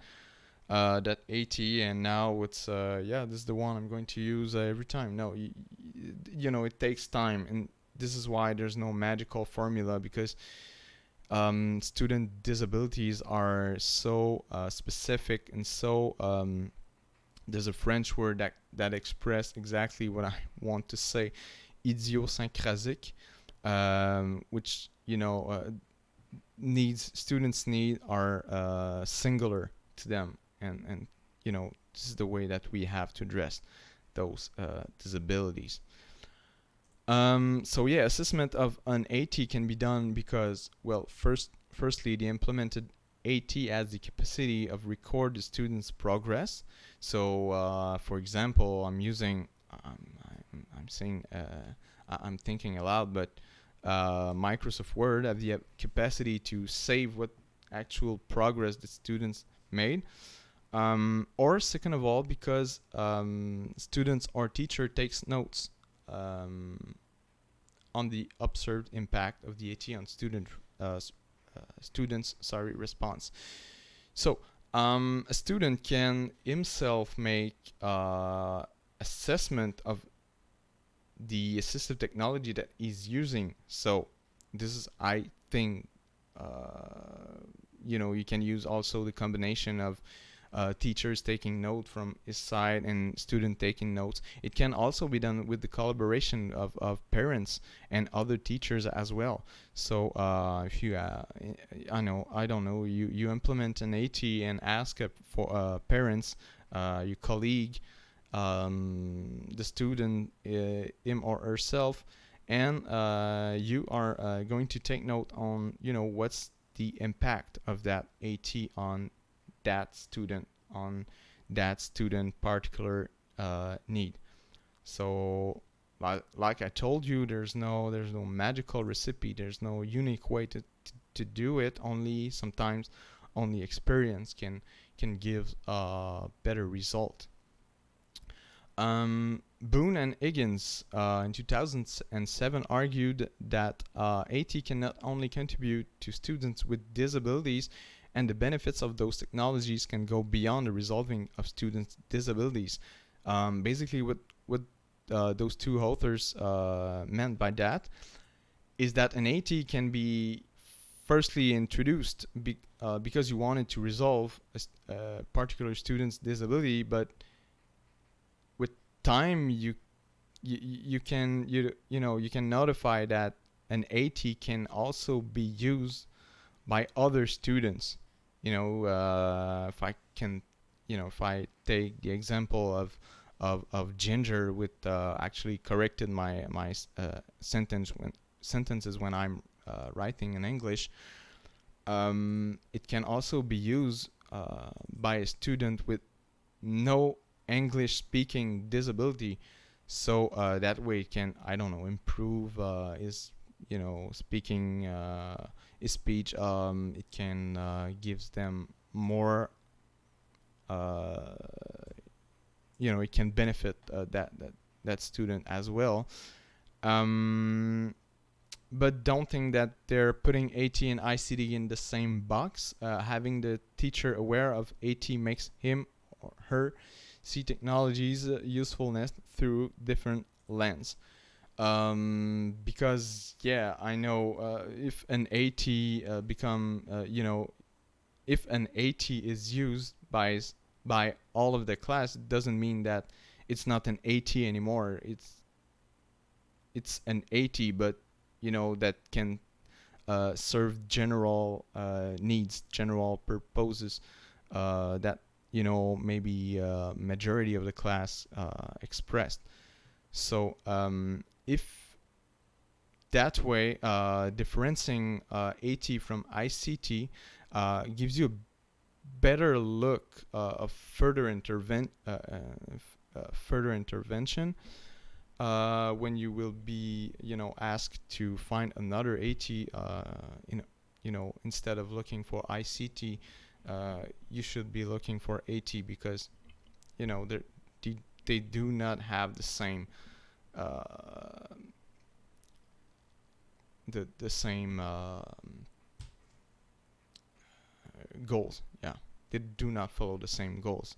AT, and now it's this is the one I'm going to use every time. No, it takes time, and this is why there's no magical formula, because student disabilities are so specific, and so there's a French word that expresses exactly what I want to say, idiosyncrasique, which students need are singular to them, and this is the way that we have to address those disabilities. So yeah, assessment of an AT can be done because, well, firstly, the implemented AT has the capacity of record the student's progress. So, for example, I'm saying, I'm thinking aloud, but Microsoft Word have the capacity to save what actual progress the students made. Or second of all, because students or teacher takes notes on the observed impact of the AT on students' response. So a student can himself make assessment of the assistive technology that he's using. So this is, I think, you can use also the combination of teachers taking note from his side and student taking notes. It can also be done with the collaboration of parents and other teachers as well. So if you, I don't know, you implement an AT and ask for parents, your colleague, the student, him or herself, and you are going to take note on what's the impact of that AT on that student particular need. So like I told you, there's no magical recipe, there's no unique way to do it. Sometimes only experience can give a better result. Boone and Higgins in 2007 argued that AT can not only contribute to students with disabilities, and the benefits of those technologies can go beyond the resolving of students' disabilities. Basically, what those two authors meant by that is that an AT can be firstly introduced because you wanted to resolve a particular student's disability, but with time you you can notify that an AT can also be used by other students. If I can, if I take the example of Ginger with actually corrected my sentences when I'm writing in English, it can also be used by a student with no English speaking disability. So that way it can, I don't know, improve his speaking his speech. It can gives them more uh, it can benefit that student as well. um, but don't think that they're putting AT and ICT in the same box. Having the teacher aware of AT makes him or her see technology's usefulness through different lens. Because yeah, I know if an AT if an AT is used by all of the class, it doesn't mean that it's not an AT anymore. It's an AT, but that can serve general needs, general purposes that maybe majority of the class expressed. So if that way, differencing AT from ICT gives you a better look of further intervention when you will be asked to find another AT instead of looking for ICT. You should be looking for AT because they do not have the same the same goals. Yeah, they do not follow the same goals.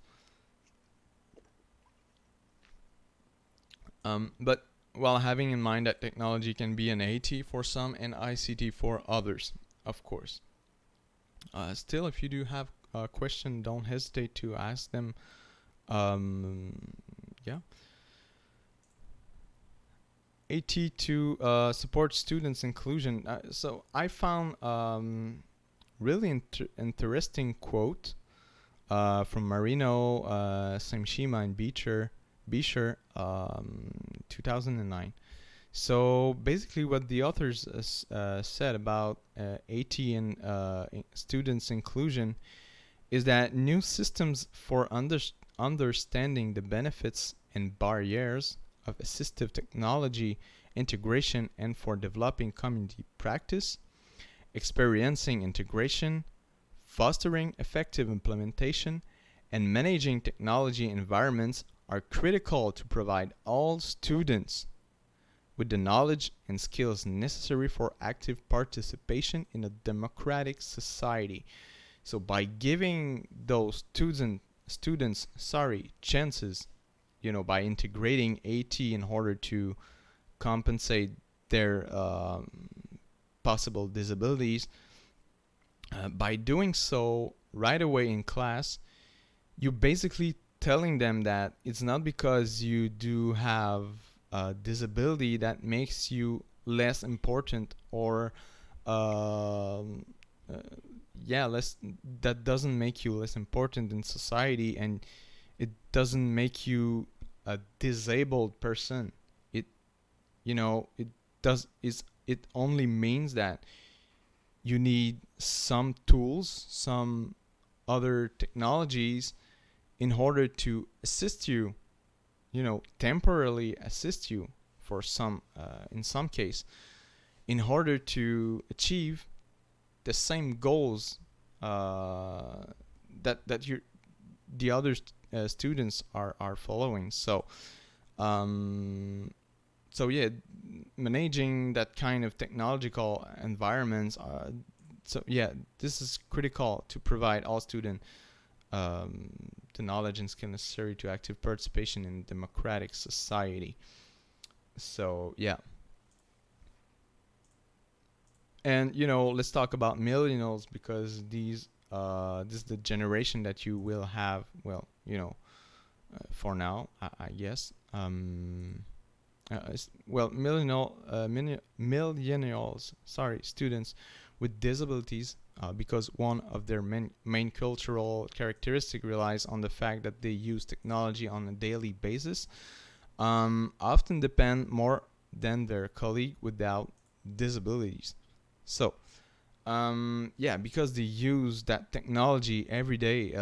But while having in mind that technology can be an AT for some and ICT for others, of course. Still, if you do have a question, don't hesitate to ask them. Yeah. AT to support students' inclusion. So I found really interesting quote from Marino, Samshima, and Beecher, 2009. So basically, what the authors said about AT and students' inclusion is that new systems for understanding the benefits and barriers of assistive technology integration and for developing community practice, experiencing integration, fostering effective implementation, and managing technology environments are critical to provide all students with the knowledge and skills necessary for active participation in a democratic society. So by giving those students chances, by integrating AT in order to compensate their possible disabilities, by doing so right away in class, you're basically telling them that it's not because you do have a disability that makes you less important or less, that doesn't make you less important in society, and it doesn't make you a disabled person. It it does is it only means that you need some tools, some other technologies in order to assist you, temporarily assist you for some in some case, in order to achieve the same goals that the other students are following. So yeah, managing that kind of technological environments. So yeah, this is critical to provide all students the knowledge and skill necessary to active participation in democratic society. So yeah. And let's talk about millennials, because this is the generation that you will have, well, for now, I guess. millennials, sorry, students with disabilities, because one of their main cultural characteristic relies on the fact that they use technology on a daily basis, often depend more than their colleague without disabilities. So, yeah, because they use that technology every day,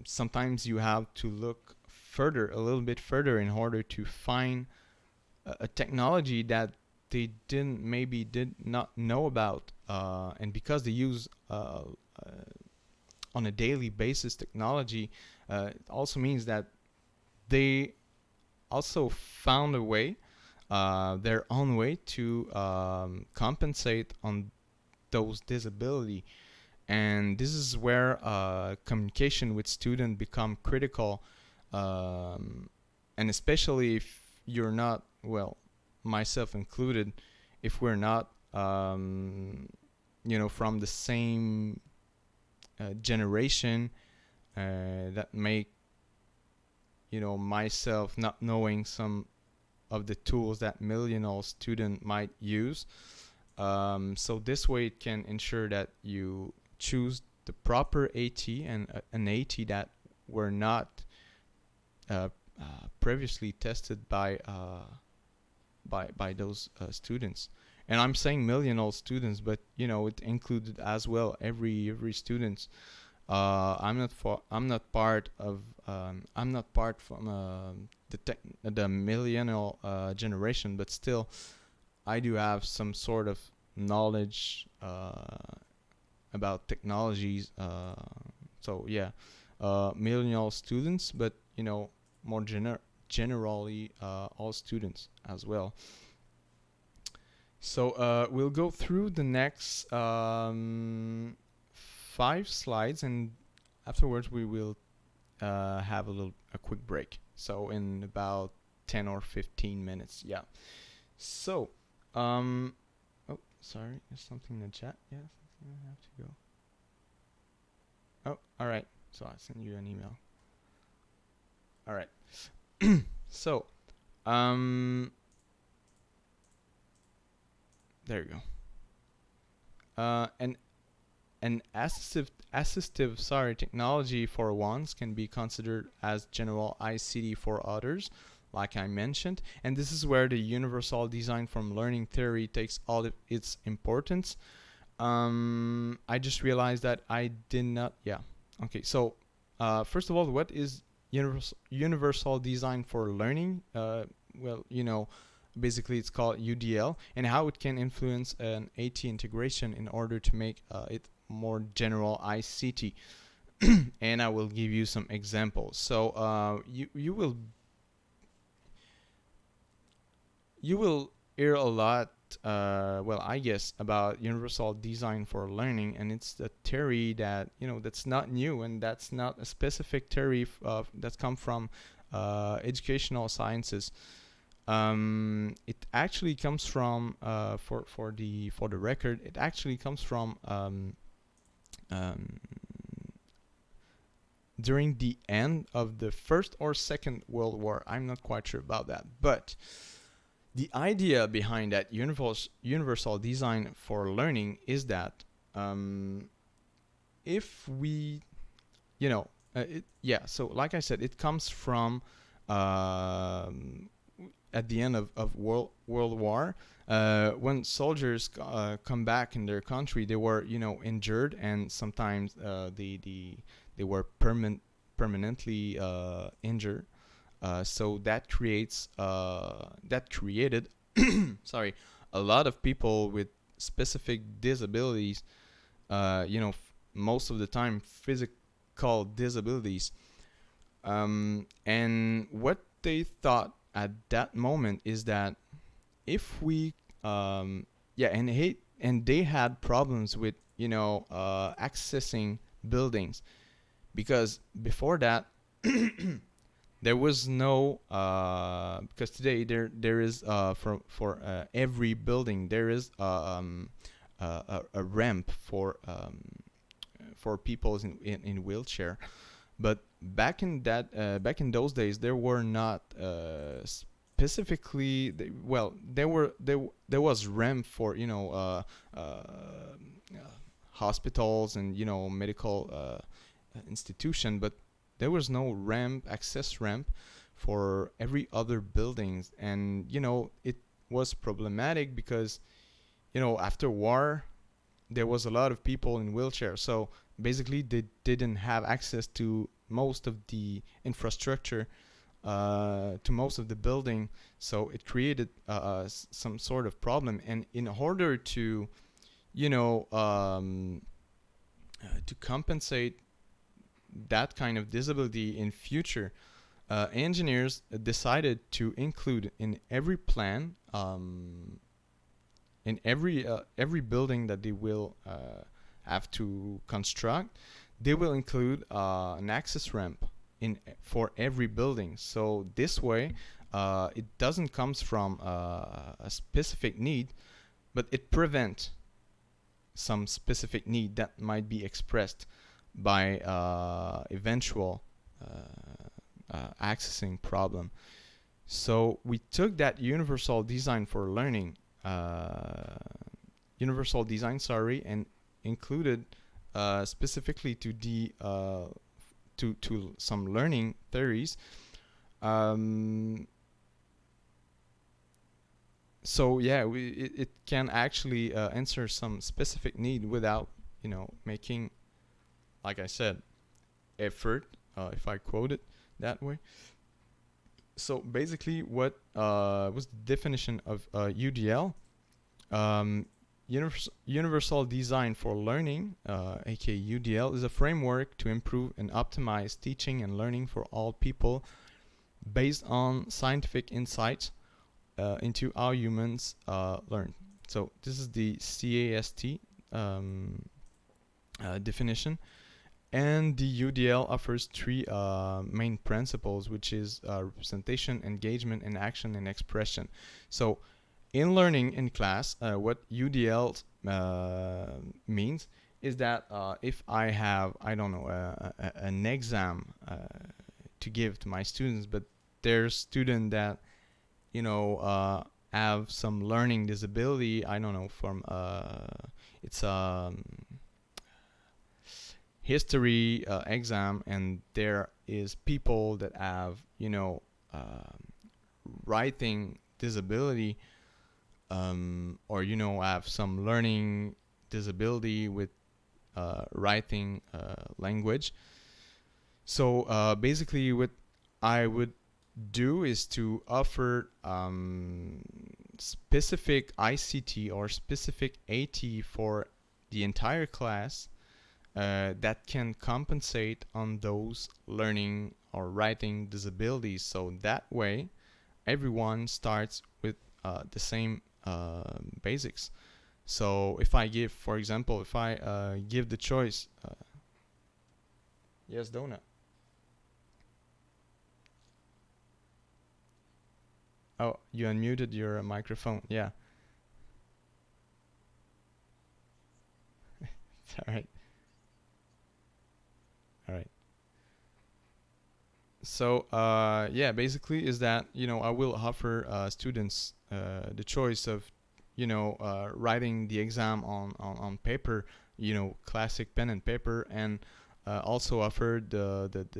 sometimes you have to look further, a little bit further, in order to find a technology that they did not know about, and because they use on a daily basis technology, it also means that they also found a way, their own way to compensate on those disability. And this is where communication with students become critical, and especially if you're not, well, myself included, if we're not from the same generation, that make myself not knowing some of the tools that millennial student might use. So this way it can ensure that you choose the proper AT, and an AT that were not previously tested by those students. And I'm saying millennial students, but it included as well every students. I'm not part from the millennial generation, but still I do have some sort of knowledge about technologies. So yeah, millennial students, but more generally all students as well. So we'll go through the next 5 slides, and afterwards we will have a quick break. So in about 10 or 15 minutes, yeah. So, oh, sorry, there's something in the chat. Yeah, something I have to go. Oh, all right. So I sent you an email. All right. So, there you go. An assistive technology for ones can be considered as general ICT for others, like I mentioned, and this is where the universal design from learning theory takes all of its importance. I just realized that I did not. Yeah. Okay. So, first of all, what is universal design for learning? Well, basically it's called UDL, and how it can influence an AT integration in order to make it more general ICT. And I will give you some examples. So you will hear a lot, well, I guess, about universal design for learning, and it's the theory that that's not new, and that's not a specific theory that's come from educational sciences. It actually comes from for the record, it actually comes from during the end of the First or Second World War. I'm not quite sure about that, but the idea behind that universal design for learning is that if we, so like I said, it comes from at the end of World War, when soldiers come back in their country, they were injured, and sometimes they were permanently injured. So that created sorry, a lot of people with specific disabilities, most of the time physical disabilities, and what they thought at that moment is that if we and they had problems with accessing buildings, because before that there was no because today there is for every building there is a ramp for people in wheelchair. But back in those days, there were not specifically, there was REM for hospitals and medical institution, but there was no ramp, access ramp for every other buildings. And it was problematic because after war there was a lot of people in wheelchairs, so basically they didn't have access to most of the infrastructure, to most of the building. So it created some sort of problem. And in order to to compensate that kind of disability in future, engineers decided to include in every plan, in every building that they will have to construct, they will include an access ramp for every building. So this way, it doesn't comes from a specific need, but it prevents some specific need that might be expressed by eventual accessing problem. So we took that universal design for learning, and included specifically to the to some learning theories. So yeah, it can actually answer some specific need without making, like I said, effort, if I quote it that way. So basically, what was the definition of UDL? Universal Design for Learning, aka UDL, is a framework to improve and optimize teaching and learning for all people based on scientific insights into how humans learn. So this is the CAST definition. And the UDL offers three main principles, which is representation, engagement, and action and expression. So in learning in class, what UDL means is that if I have, I don't know, an exam to give to my students, but there's students that have some learning disability, I don't know, from it's history exam, and there is people that have writing disability, or have some learning disability with writing language. So basically what I would do is to offer specific ICT or specific AT for the entire class that can compensate on those learning or writing disabilities. So that way everyone starts with the same basics. So if I give, for example, if I give the choice, yes, Donut. Oh, you unmuted your microphone. Yeah. It's all right. All right. So yeah, basically is that I will offer students the choice of writing the exam on paper, classic pen and paper, and also offer the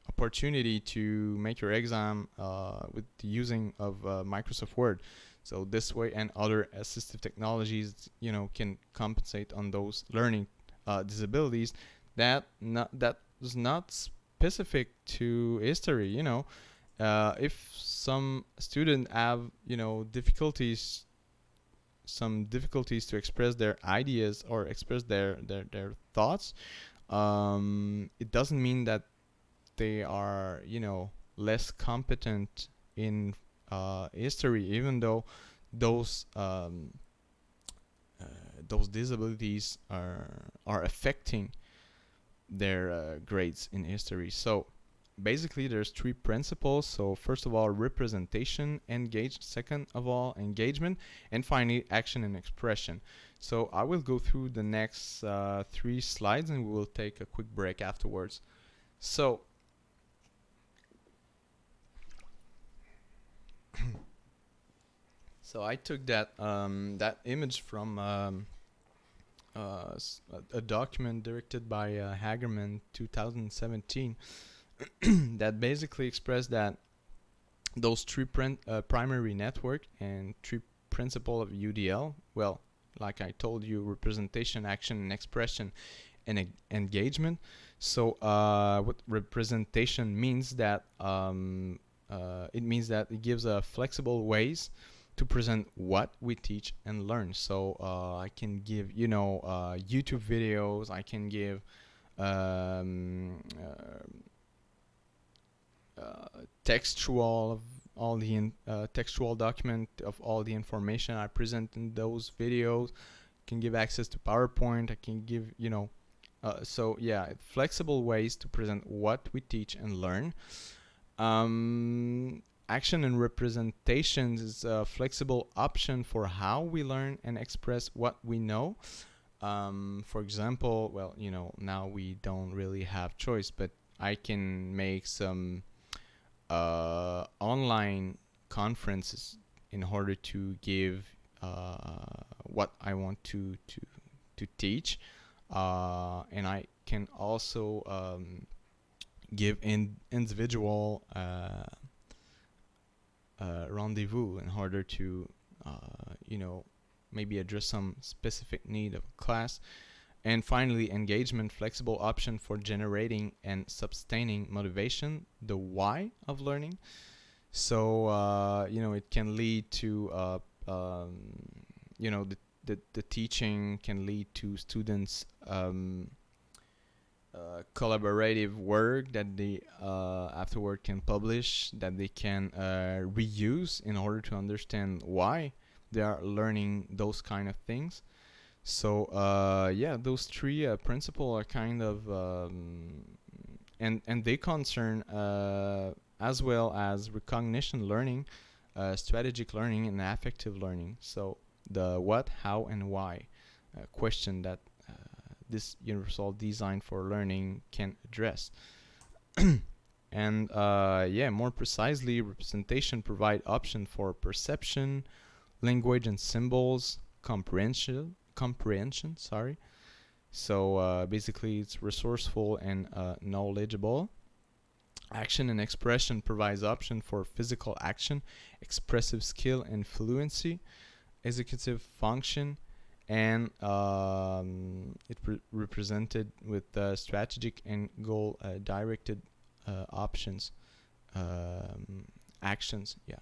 opportunity to make your exam with the using of Microsoft Word. So this way and other assistive technologies can compensate on those learning disabilities that is not specific to history. If some student have difficulties to express their ideas or express their thoughts, it doesn't mean that they are less competent in history, even though those disabilities are affecting their grades in history. So basically there's three principles. So first of all, representation, second of all, engagement, and finally action and expression. So I will go through the next 3 slides and we will take a quick break afterwards. So So I took that image from a document directed by Hagerman 2017 that basically expressed that those three primary network and three principle of UDL, well, like I told you, representation, action, and expression, and engagement. So what representation means that it means that it gives flexible ways to present what we teach and learn. So I can give, YouTube videos. I can give textual of all the textual document of all the information I present in those videos. I can give access to PowerPoint. I can give, so yeah, flexible ways to present what we teach and learn. Action and representations is a flexible option for how we learn and express what we know. For example, well, now we don't really have choice, but I can make some online conferences in order to give what I want to teach, and I can also give individual rendezvous in order to maybe address some specific need of a class. And finally, engagement, flexible option for generating and sustaining motivation, the why of learning. So it can lead to the teaching can lead to students collaborative work that they afterward can publish, that they can reuse in order to understand why they are learning those kind of things. So those three principles are kind of and they concern as well as recognition learning, strategic learning, and affective learning. So the what, how, and why question that this universal design for learning can address. And more precisely, representation provide option for perception, language and symbols, comprehension. So basically, it's resourceful and knowledgeable. Action and expression provides option for physical action, expressive skill and fluency, executive function, and it represented with strategic and goal directed options, actions. Yeah.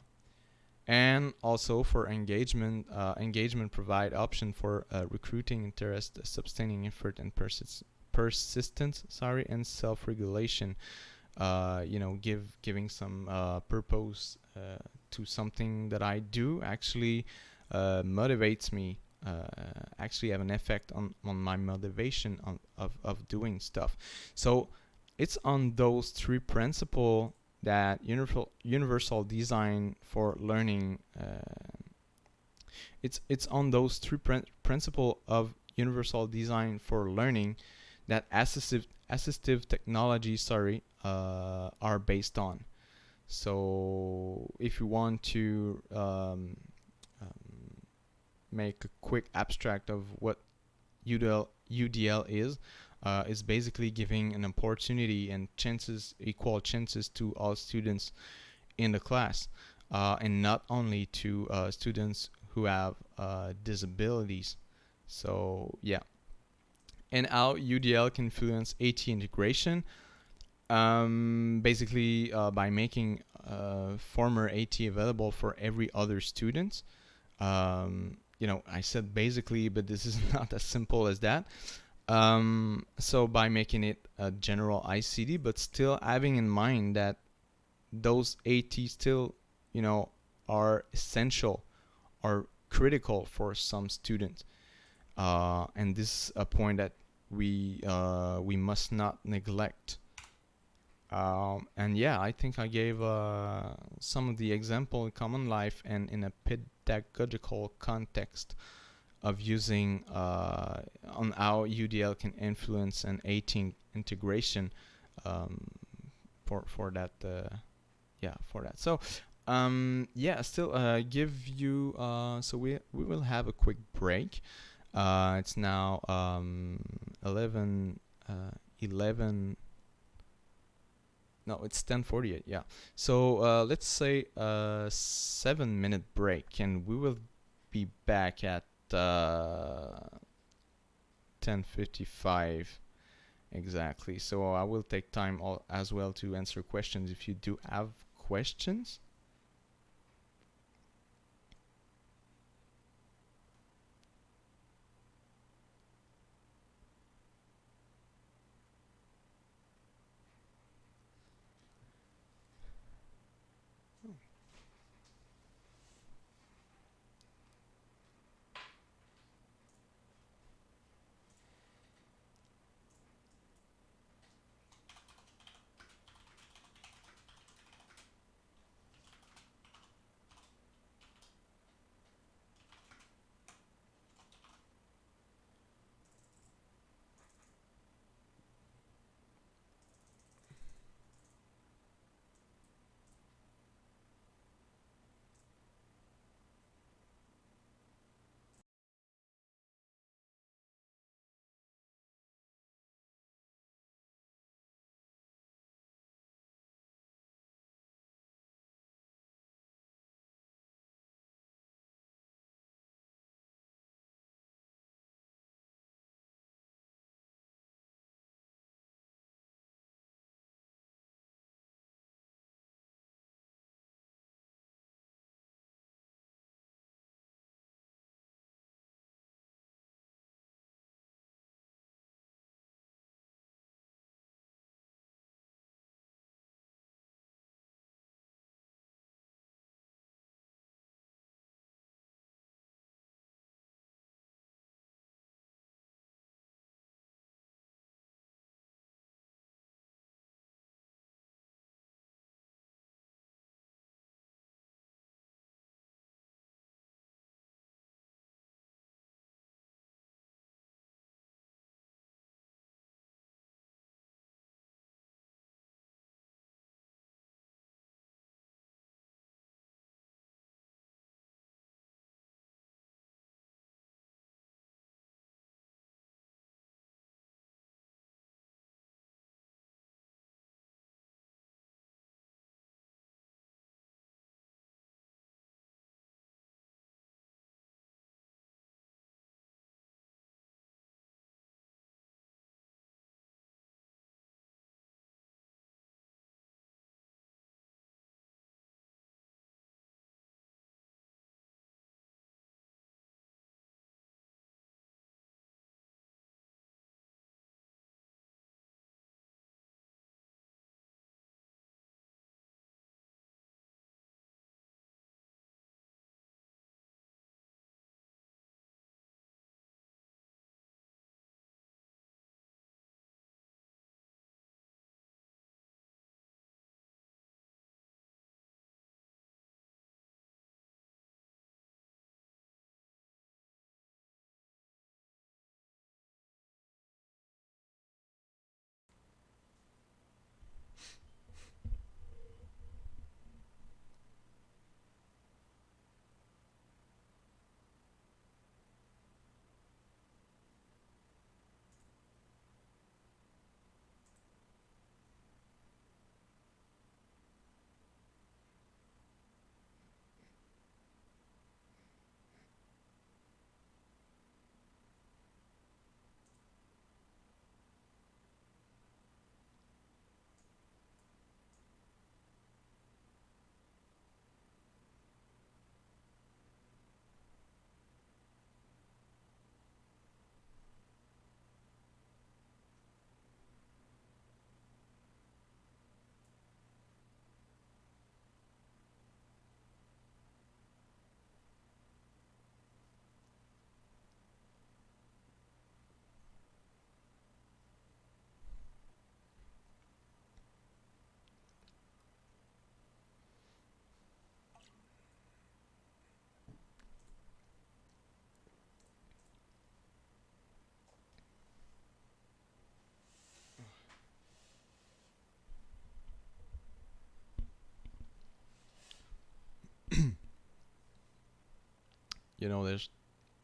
And also for engagement, engagement provide option for recruiting interest, sustaining effort, and persistence. And self-regulation. Giving some purpose to something that I do actually motivates me. Actually have an effect on my motivation of doing stuff. So it's on those three principles that universal design for learning. It's on those three principles of universal design for learning that assistive technology are based on. So if you want to make a quick abstract of what UDL is basically giving an opportunity and equal chances to all students in the class, and not only to students who have disabilities. So yeah. And how UDL can influence AT integration, basically by making former AT available for every other student. I said basically, but this is not as simple as that. So by making it a general ICT, but still having in mind that those AT still, are essential or critical for some students. And this is a point that we must not neglect. And yeah, I think I gave some of the example in common life and in a pedagogical context of using on how UDL can influence an AT integration for that. So Yeah, still give you so we will have a quick break. It's now 11 11 no, it's 10:48. Yeah. So let's say a 7-minute break, and we will be back at 10:55 exactly. So I will take time as well to answer questions if you do have questions.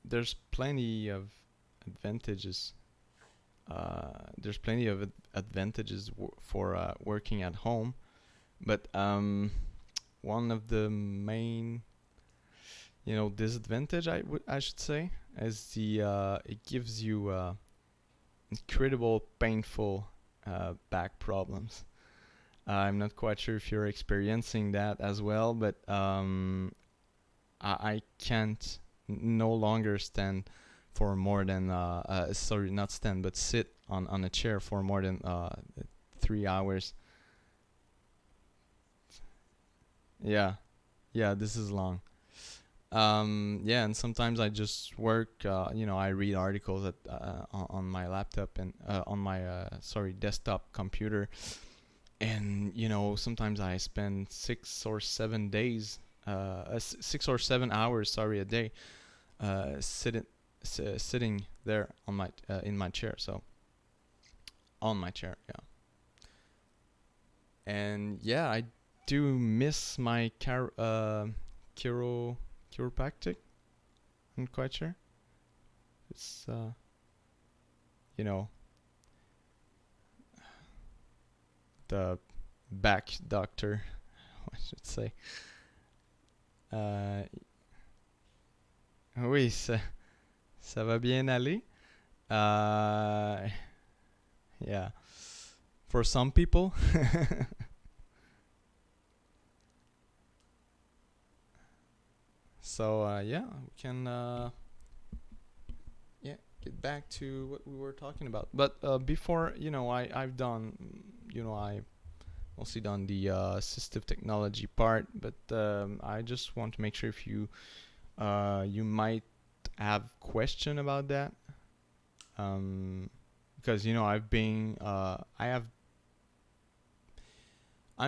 there's plenty of advantages. There's plenty of advantages for working at home, but one of the main disadvantage I should say is the it gives you incredible painful back problems. I'm not quite sure if you're experiencing that as well, but I can't no longer stand for more than sorry, not stand, but sit on a chair for more than 3 hours. Yeah, yeah, this is long. Yeah, and sometimes I just work. I read articles on my laptop and on my desktop computer, and sometimes I spend 6 or 7 days, 6 or 7 hours, a day, sitting there on my in my chair. So on my chair, yeah. And yeah, I do miss my chiropractic. I'm quite sure. It's you know the back doctor, I should say. Oui, ça va bien aller. Yeah, for some people. So yeah, we can get back to what we were talking about. But before, I've done, I mostly done the assistive technology part. But I just want to make sure if you might have question about that. Because I'm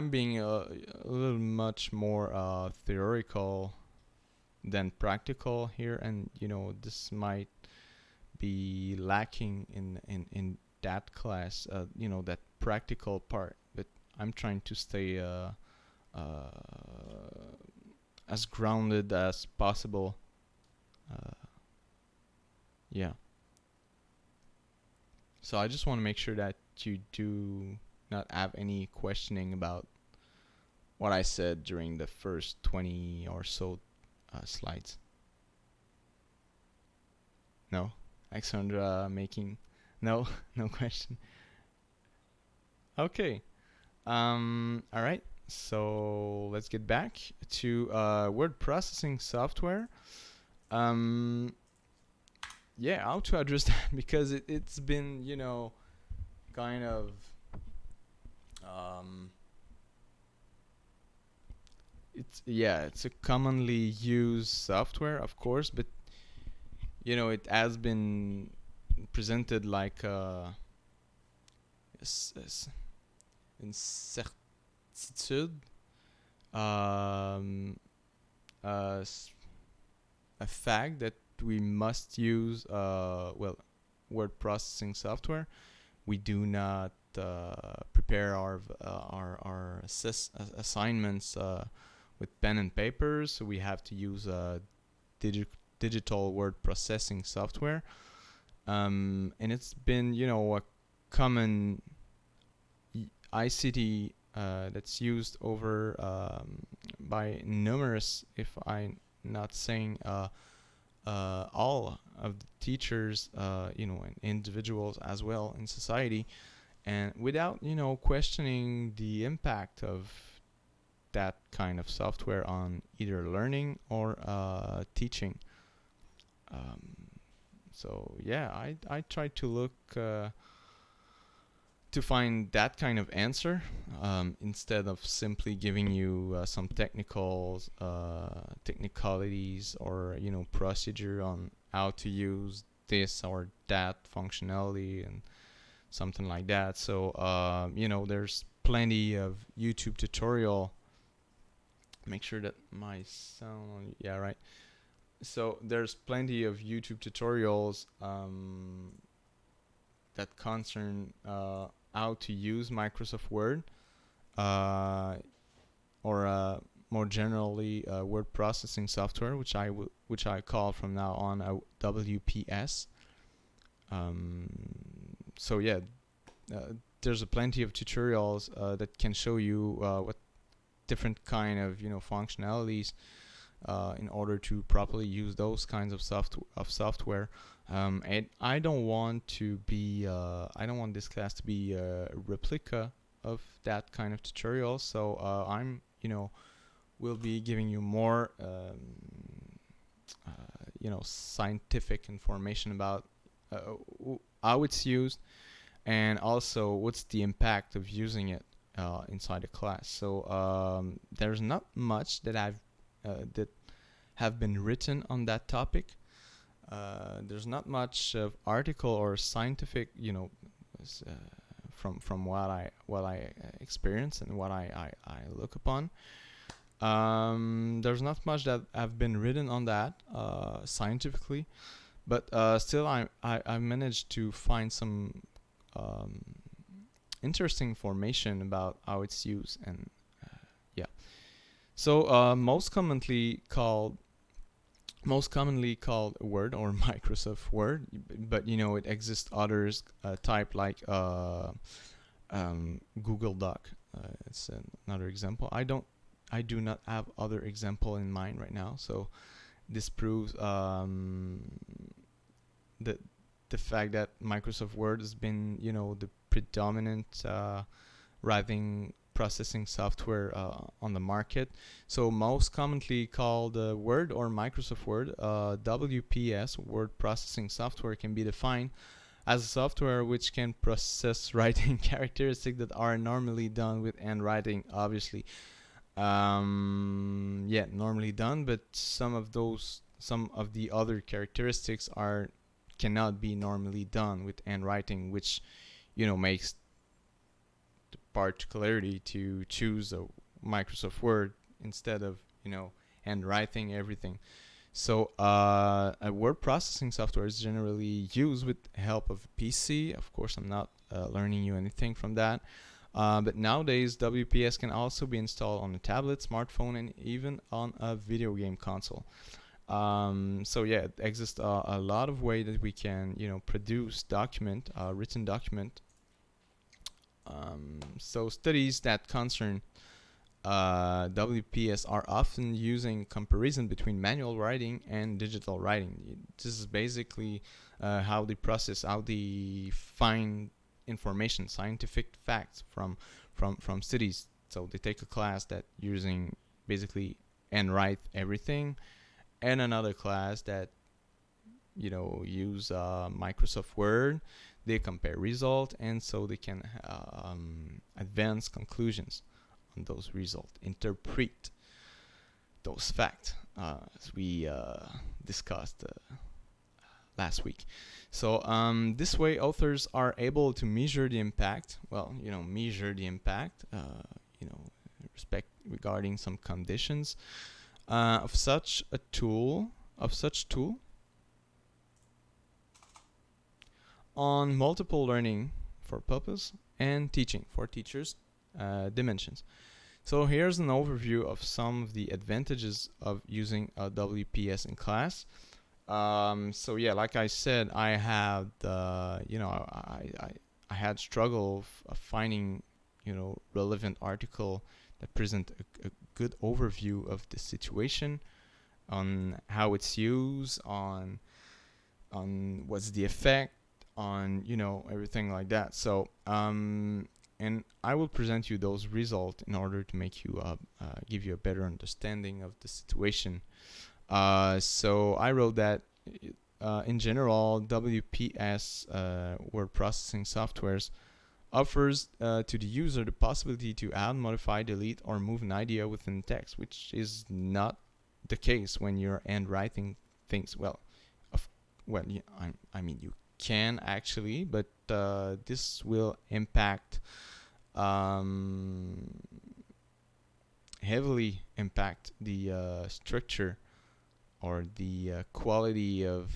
being a little much more theoretical than practical here, and this might be lacking in that class, that practical part. But I'm trying to stay as grounded as possible. Yeah. So I just want to make sure that you do not have any questioning about what I said during the first 20 or so slides. No? Alexandra making... No? No question? Okay. Alright. So let's get back to word processing software. Yeah, how to address that, because it's been, kind of it's a commonly used software, of course, but it has been presented like incertitude, a fact that we must use word processing software. We do not prepare our assignments with pen and paper, so we have to use digital word processing software. And it's been a common ICT that's used over by numerous, if I'm not saying all of the teachers, and individuals as well in society, and without questioning the impact of that kind of software on either learning or teaching. So yeah, I try to look to find that kind of answer instead of simply giving you some technicalities or procedure on how to use this or that functionality and something like that. So there's plenty of YouTube tutorial. Make sure that my sound, yeah, right. So there's plenty of YouTube tutorials that concern how to use Microsoft Word or more generally word processing software, which I call from now on a WPS. So yeah, there's plenty of tutorials that can show you what different kind of functionalities in order to properly use those kinds of software. And I don't want this class to be a replica of that kind of tutorial. So we'll be giving you more scientific information about how it's used, and also what's the impact of using it inside a class. So there's not much that that have been written on that topic. There's not much of article or scientific, from what I experience and what I look upon. There's not much that have been written on that scientifically, but still I managed to find some interesting information about how it's used, and yeah. So most commonly called Word or Microsoft Word, but it exists others type like Google Doc. It's another example. I do not have other example in mind right now. So this proves that the fact that Microsoft Word has been the predominant writing processing software on the market. So most commonly called Word or Microsoft Word, WPS, word processing software, can be defined as a software which can process writing characteristics that are normally done with handwriting, obviously. Normally done, but some of the other characteristics cannot be normally done with handwriting, which makes the particularity to choose a Microsoft Word instead of handwriting everything. So a word processing software is generally used with the help of a PC. Of course, I'm not learning you anything from that. But nowadays, WPS can also be installed on a tablet, smartphone, and even on a video game console. So yeah, it exists a lot of ways that we can, produce written document. So studies that concern WPS are often using comparison between manual writing and digital writing. This is basically how they find information, scientific facts from studies. So they take a class that using basically and write everything, and another class that use Microsoft Word. They compare results, and so they can advance conclusions on those results, interpret those facts as we discussed last week. So this way, authors are able to measure the impact. Regarding some conditions of such tool on multiple learning for purpose and teaching for teachers dimensions. So here's an overview of some of the advantages of using a WPS in class. So yeah, like I said, I had I had struggle of finding relevant article that present a good overview of the situation, on how it's used, on what's the effect, on everything like that. So and I will present you those results in order to make you give you a better understanding of the situation. So I wrote that in general, WPS word processing softwares offers to the user the possibility to add, modify, delete, or move an idea within text, which is not the case when you're handwriting things. I mean, you can actually, but this will impact heavily impact the structure or the quality of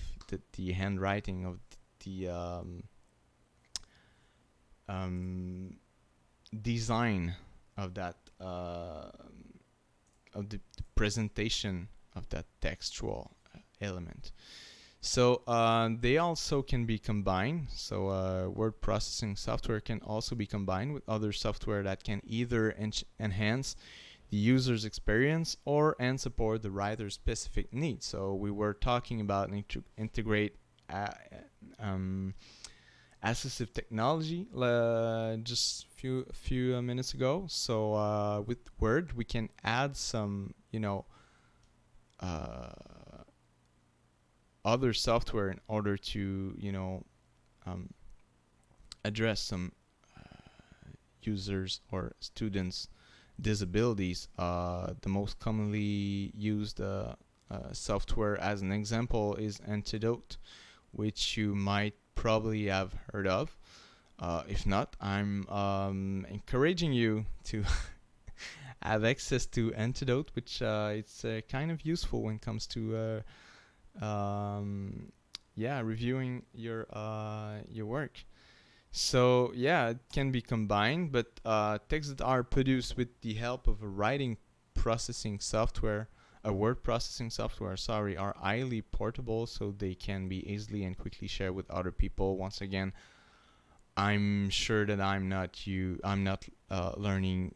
the handwriting of the design of that the presentation of that textual element. So they also can be combined. So word processing software can also be combined with other software that can either enhance the user's experience and support the writer's specific needs. So we were talking about integrate assistive technology just few minutes ago. So with Word, we can add some, other software in order to, address some users or students' disabilities. The most commonly used software, as an example, is Antidote, which you might probably have heard of. If not, I'm encouraging you to have access to Antidote, which it's kind of useful when it comes to reviewing your work. So yeah, it can be combined, but texts that are produced with the help of a writing processing software, a word processing software, are highly portable, so they can be easily and quickly shared with other people. Once again, I'm sure that I'm not learning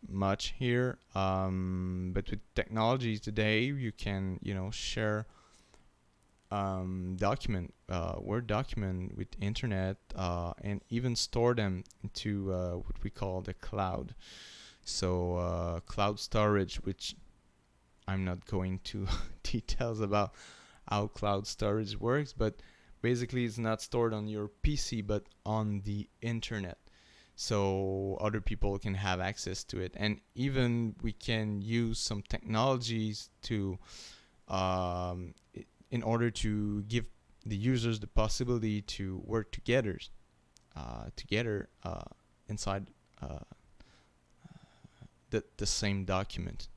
much here, but with technologies today, you can share Word document with internet, and even store them into what we call the cloud. So cloud storage, which I'm not going to details about how cloud storage works, but basically it's not stored on your PC but on the internet, so other people can have access to it. And even we can use some technologies to in order to give the users the possibility to work together inside the same document.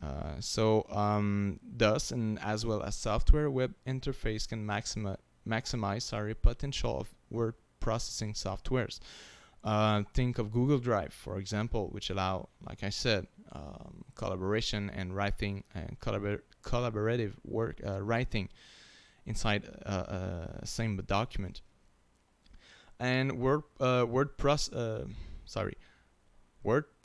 Thus, and as well as software, web interface can maximize potential of word processing softwares. Think of Google Drive, for example, which allow, like I said, collaboration and writing and collaborative work writing inside same document. And word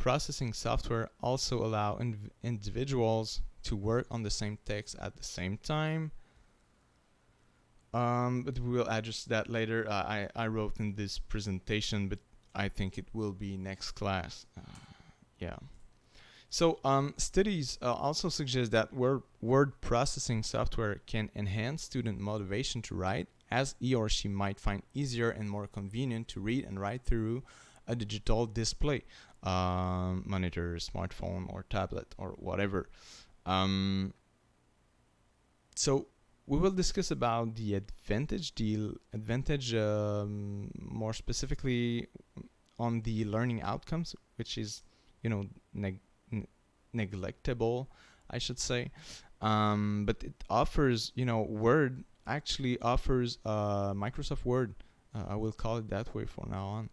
processing software also allow individuals to work on the same text at the same time. But we will address that later. I wrote in this presentation, but I think it will be next class. So studies also suggest that word processing software can enhance student motivation to write, as he or she might find easier and more convenient to read and write through a digital display, monitor, smartphone, or tablet, or whatever. So we will discuss about the advantage more specifically on the learning outcomes, which is neglectable, I should say. But it offers, Word actually offers Microsoft Word. I will call it that way from now on.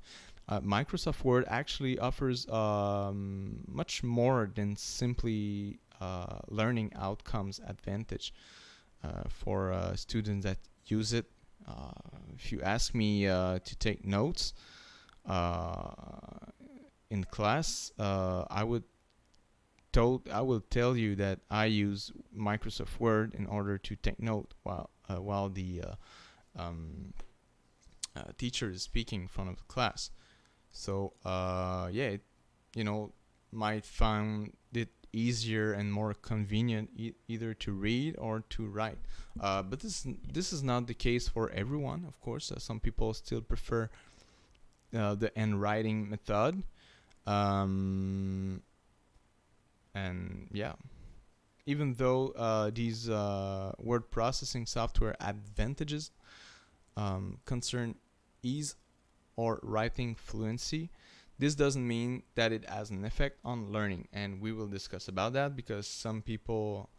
Microsoft Word actually offers much more than simply learning outcomes advantage for students that use it. If you ask me to take notes in class, I will tell you that I use Microsoft Word in order to take note while the teacher is speaking in front of the class. So might find it easier and more convenient either to read or to write. But this is not the case for everyone, of course. Some people still prefer the handwriting method. And yeah, even though these word processing software advantages concern ease or writing fluency, this doesn't mean that it has an effect on learning, and we will discuss about that, because some people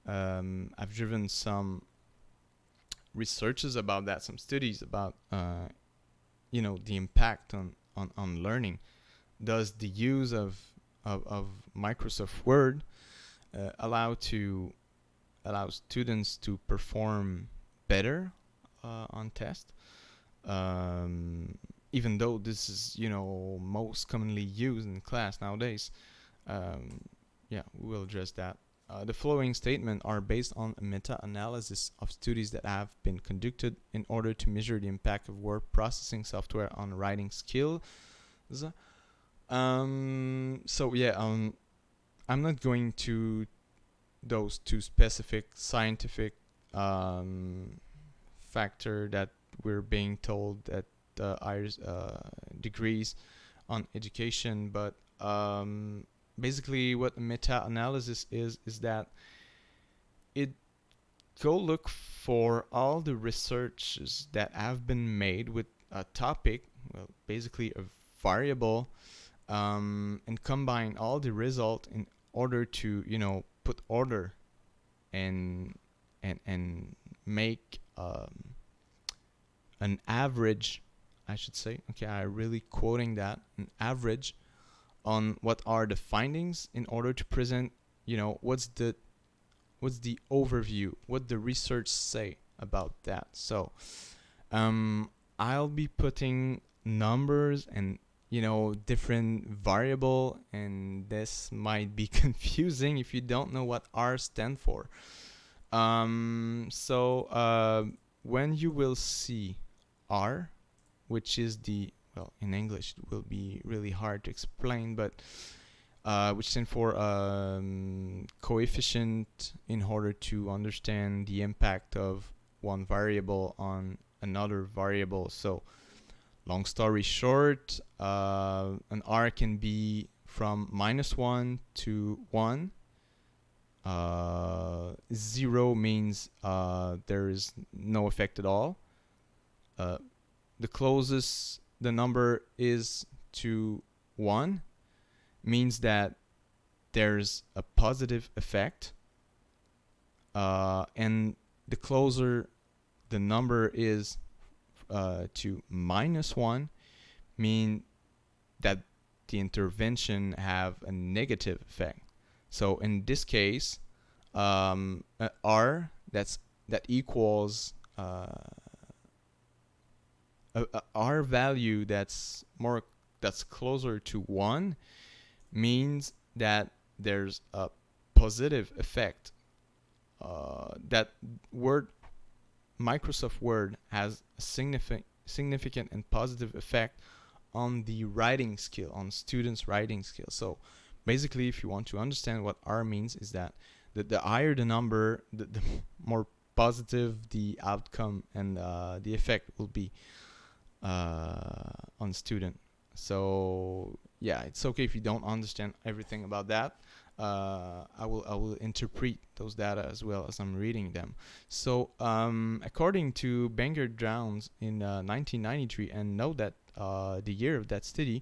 have driven some researches about that, some studies about the impact on learning. Does the use of Microsoft Word allow students to perform better on test. Even though this is, most commonly used in class nowadays. Yeah, we will address that. The following statements are based on a meta-analysis of studies that have been conducted in order to measure the impact of word processing software on writing skills. I'm not going to those two specific scientific factor that we're being told that IRS degrees on education, but basically what meta-analysis is that it go look for all the researches that have been made with a topic, well, basically a variable, and combine all the result in order to put order and make an average, I should say. Okay, I'm really quoting that, an average on what are the findings in order to present, what's the overview, what the research say about that. So I'll be putting numbers and different variable, and this might be confusing if you don't know what R stand for. When you will see R, which is in English it will be really hard to explain, but which stands for coefficient, in order to understand the impact of one variable on another variable. So long story short, an R can be from -1 to 1. 0 means there is no effect at all. The closest the number is to 1 means that there's a positive effect, and the closer the number is to -1 mean that the intervention have a negative effect. So in this case, R that equals a R value that's closer to 1 means that there's a positive effect. That Microsoft Word has a significant and positive effect on the writing skill, on students' writing skill. So basically, if you want to understand what R means, is that the higher the number, the more positive the outcome and the effect will be on student. So yeah, it's okay if you don't understand everything about that. I will interpret those data as well as I'm reading them. So according to Bangor Downs in 1993, and note that the year of that study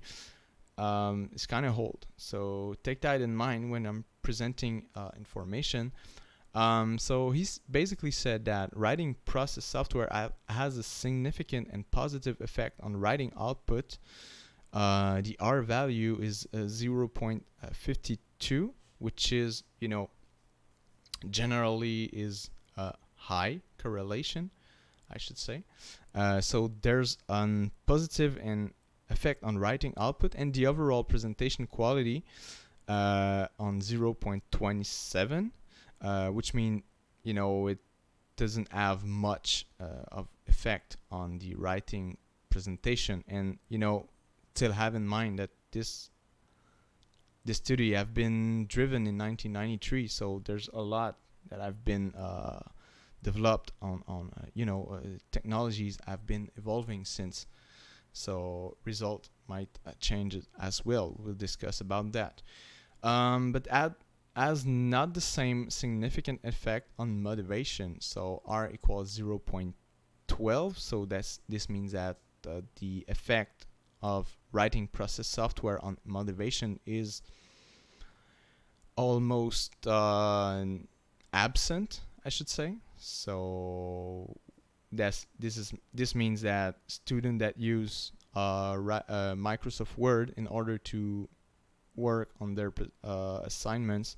is kind of old, so take that in mind when I'm presenting information. So he's basically said that writing process software has a significant and positive effect on writing output. The R value is 0.52, which is, generally is a high correlation, I should say. So there's a positive and effect on writing output, and the overall presentation quality on 0.27. Which means, it doesn't have much of effect on the writing presentation. And, still have in mind that this study have been driven in 1993, so there's a lot that have been developed on technologies have been evolving since. So result might change as well. We'll discuss about that. But has not the same significant effect on motivation. So R equals 0.12. So this means that the effect of writing process software on motivation is almost absent, I should say. So this means that students that use Microsoft Word in order to work on their assignments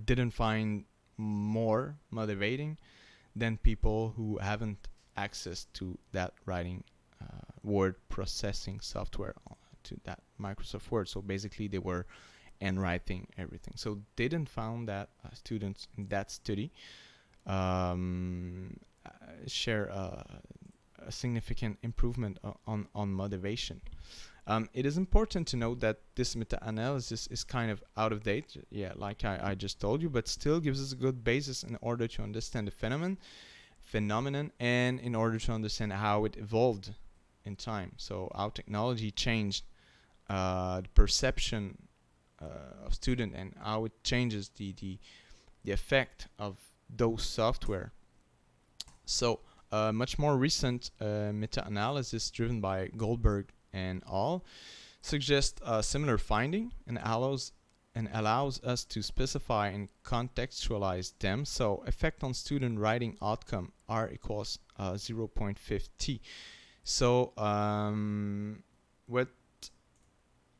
didn't find more motivating than people who haven't access to that writing word processing software, to that Microsoft Word. So basically they were handwriting everything. So they didn't found that students in that study um, share a significant improvement on motivation. It is important to note that this meta-analysis is kind of out of date, yeah, like I just told you, but still gives us a good basis in order to understand the phenomenon and in order to understand how it evolved in time. So how technology changed the perception of student and how it changes the effect of those software. So much more recent meta-analysis driven by Goldberg and al. Suggests a similar finding and allows us to specify and contextualize them. So effect on student writing outcome R equals 0.50. So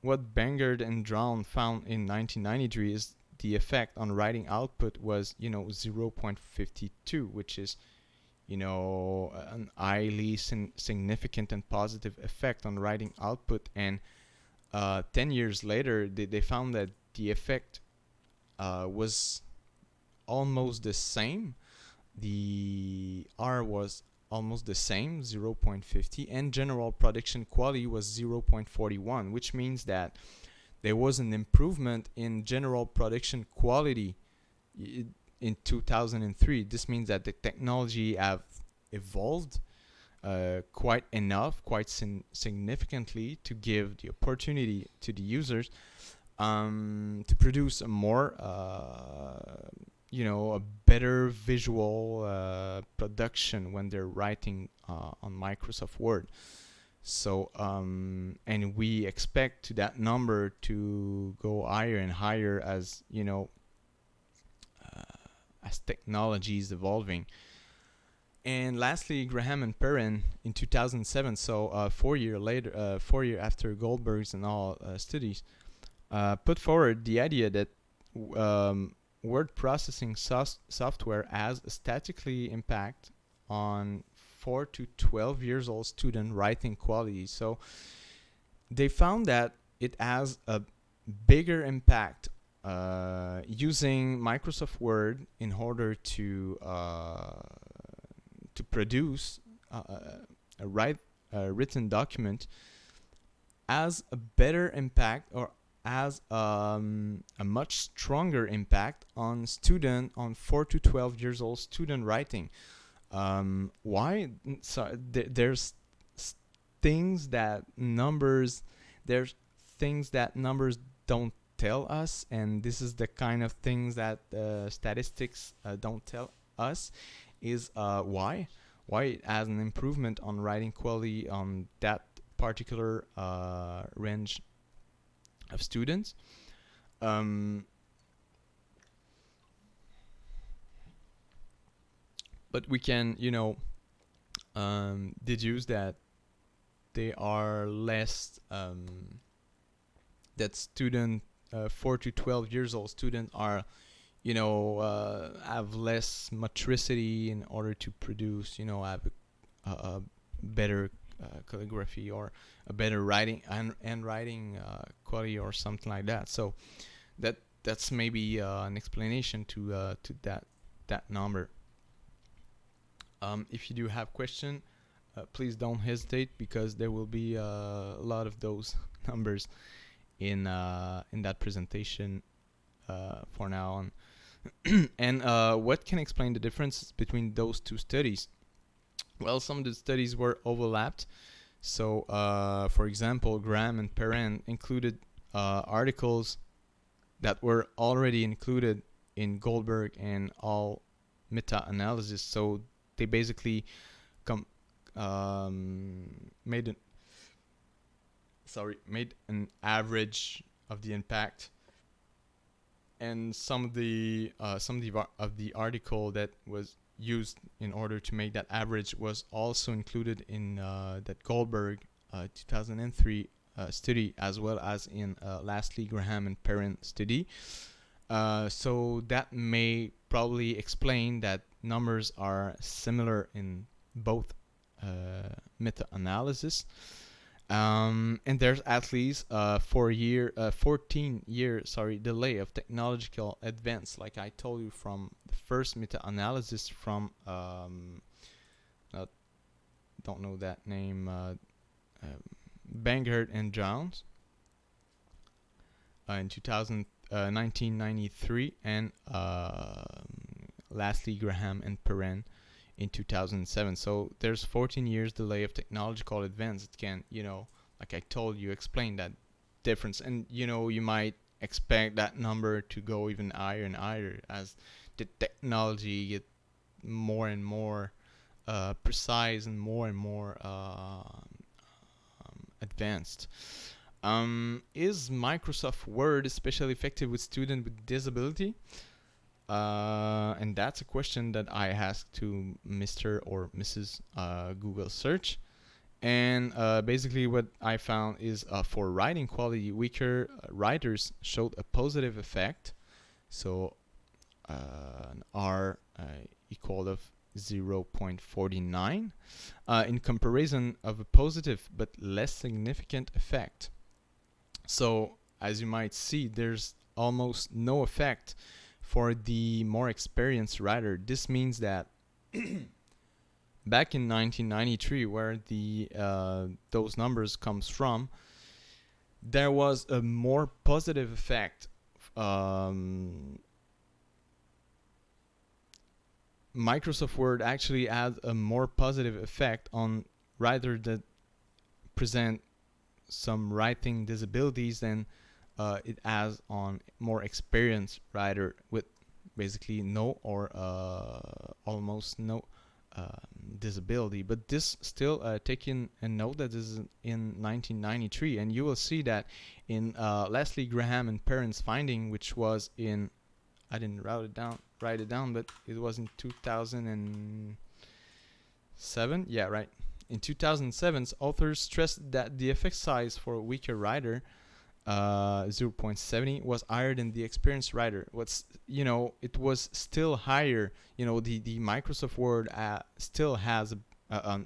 what Bangard and Drown found in 1993 is the effect on writing output was 0.52, which is an highly significant and positive effect on writing output. And 10 years later, they found that the effect was almost the same. The R was almost the same, 0.50, and general production quality was 0.41, which means that there was an improvement in general production quality in 2003. This means that the technology have evolved quite significantly to give the opportunity to the users to produce a more a better visual production when they're writing on Microsoft Word. So and we expect to that number to go higher and higher as as technology is evolving. And lastly, Graham and Perrin in 2007, so 4 year after Goldberg's and all studies, put forward the idea that word processing software has a statically impact on 4 to 12 years old student writing quality. So they found that it has a bigger impact using Microsoft Word in order to produce a written document, has a better impact, or has a much stronger impact on 4 to 12 years old student writing. Why? So there's things that numbers don't tell us, and this is the kind of things that statistics don't tell us, is why it has an improvement on writing quality on that particular range of students. But we can deduce that they are less that student 4 to 12 years old students are have less maturity in order to produce have a better calligraphy or a better writing and writing quality or something like that. So that's maybe an explanation to that number. If you do have question, please don't hesitate, because there will be a lot of those numbers in that presentation for now on. And what can explain the differences between those two studies? Well, some of the studies were overlapped. So, for example, Graham and Perrin included articles that were already included in Goldberg and all meta-analysis. So they basically made an average of the impact. And some of the article that was used in order to make that average was also included in that Goldberg 2003 study, as well as in lastly Graham and Perrin study. So that may probably explain that numbers are similar in both meta-analysis. And there's at least a 14-year delay of technological advance, like I told you, from the first meta-analysis from don't know that name, Bangert and Jones in 1993, and lastly Graham and Perrin in 2007. So there's 14 years delay of technological advance. It can, like I told you, explain that difference. And you might expect that number to go even higher and higher as the technology get more and more precise and more advanced. Is Microsoft Word especially effective with students with disability? And that's a question that I asked to Mr. or Mrs. Google search. And basically what I found is for writing quality, weaker writers showed a positive effect. So an R equal of 0.49 in comparison of a positive but less significant effect. So as you might see, there's almost no effect for the more experienced writer. This means that back in 1993, where those numbers comes from, there was a more positive effect. Microsoft Word actually had a more positive effect on writers that present some writing disabilities than it has on more experienced writer with basically no or almost no disability. But this still taking a note that this is in 1993, and you will see that in Leslie Graham and Perrin's finding, which was in, I didn't write it down, but it was in 2007. Yeah, right. In 2007, authors stressed that the effect size for a weaker writer, 0.70, was higher than the experienced writer. It was still higher. The Microsoft Word still has a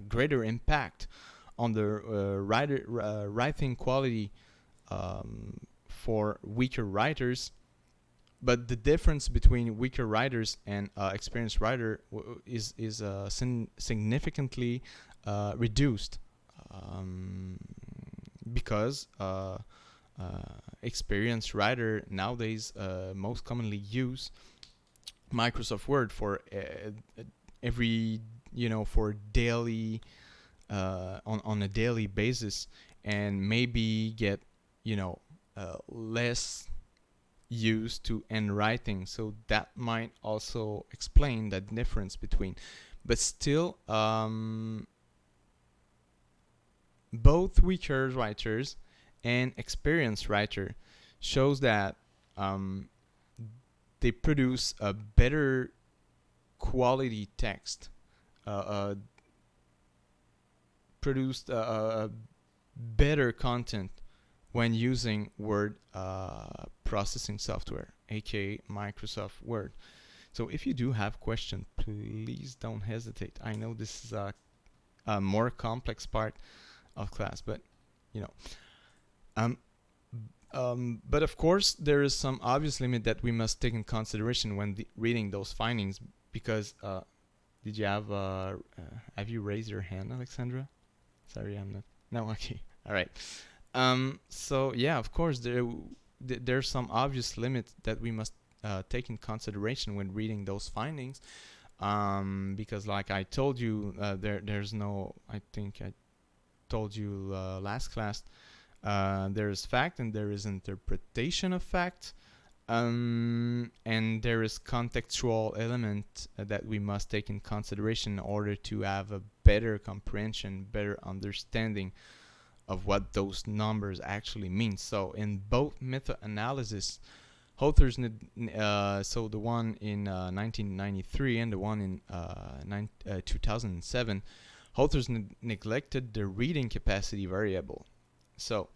greater impact on the writing quality for weaker writers. But the difference between weaker writers and experienced writer is significantly reduced, because experienced writer nowadays most commonly use Microsoft Word for every for daily on a daily basis, and maybe get less used to end writing. So that might also explain the difference between. But still, both weaker writers and experienced writer shows that they produce a better quality text, produced better content when using word processing software, aka Microsoft Word. So if you do have questions, please don't hesitate. I know this is a more complex part of class, but but of course there is some obvious limit that we must take in consideration when reading those findings, because did you have you raised your hand, Alexandra? Sorry, I'm not. No, okay, all right. So yeah, of course there's some obvious limits that we must take in consideration when reading those findings, because like I told you, there's no, I think I told you last class, there is fact and there is interpretation of fact, and there is contextual element that we must take in consideration in order to have a better comprehension, better understanding of what those numbers actually mean. So in both meta-analysis, authors, so the one in 1993 and the one in 2007, authors neglected the reading capacity variable. So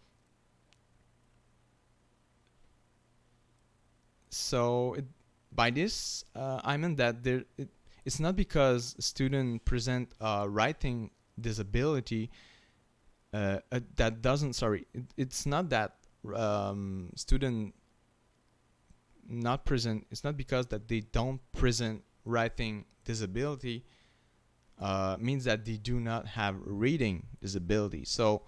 By this, I meant that it's not because a student present writing disability that doesn't. Sorry, it's not that student not present. It's not because that they don't present writing disability means that they do not have reading disability. So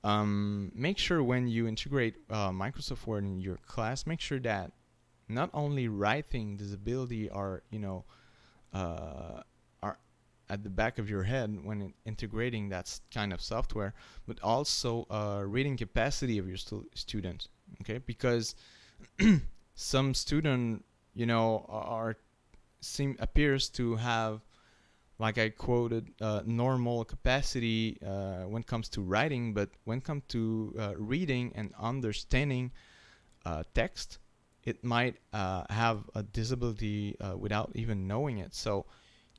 make sure when you integrate Microsoft Word in your class, make sure that not only writing disability are are at the back of your head when integrating that kind of software, but also reading capacity of your students. Okay, because some student appears to have, like I quoted, normal capacity when it comes to writing, but when it comes to reading and understanding text, it might have a disability without even knowing it. So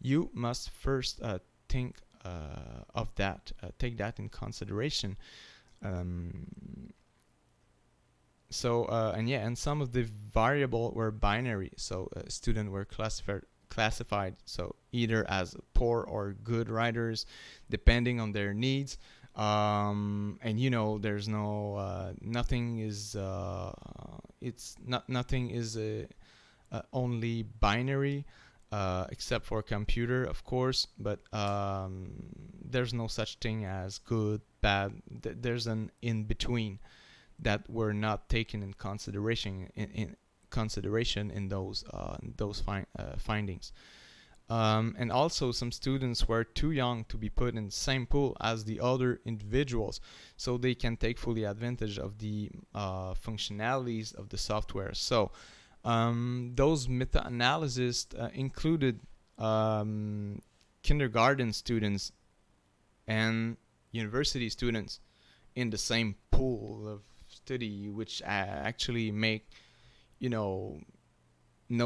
you must first think of that, take that in consideration. And some of the variable were binary. So students were classified so either as poor or good writers depending on their needs. There's no nothing is it's not nothing is only binary except for computer, of course, but there's no such thing as good, bad. There's an in between that were not taken in consideration in those findings. And also, some students were too young to be put in the same pool as the other individuals, so they can take fully advantage of the functionalities of the software. So those meta-analyses included kindergarten students and university students in the same pool of study, which actually make no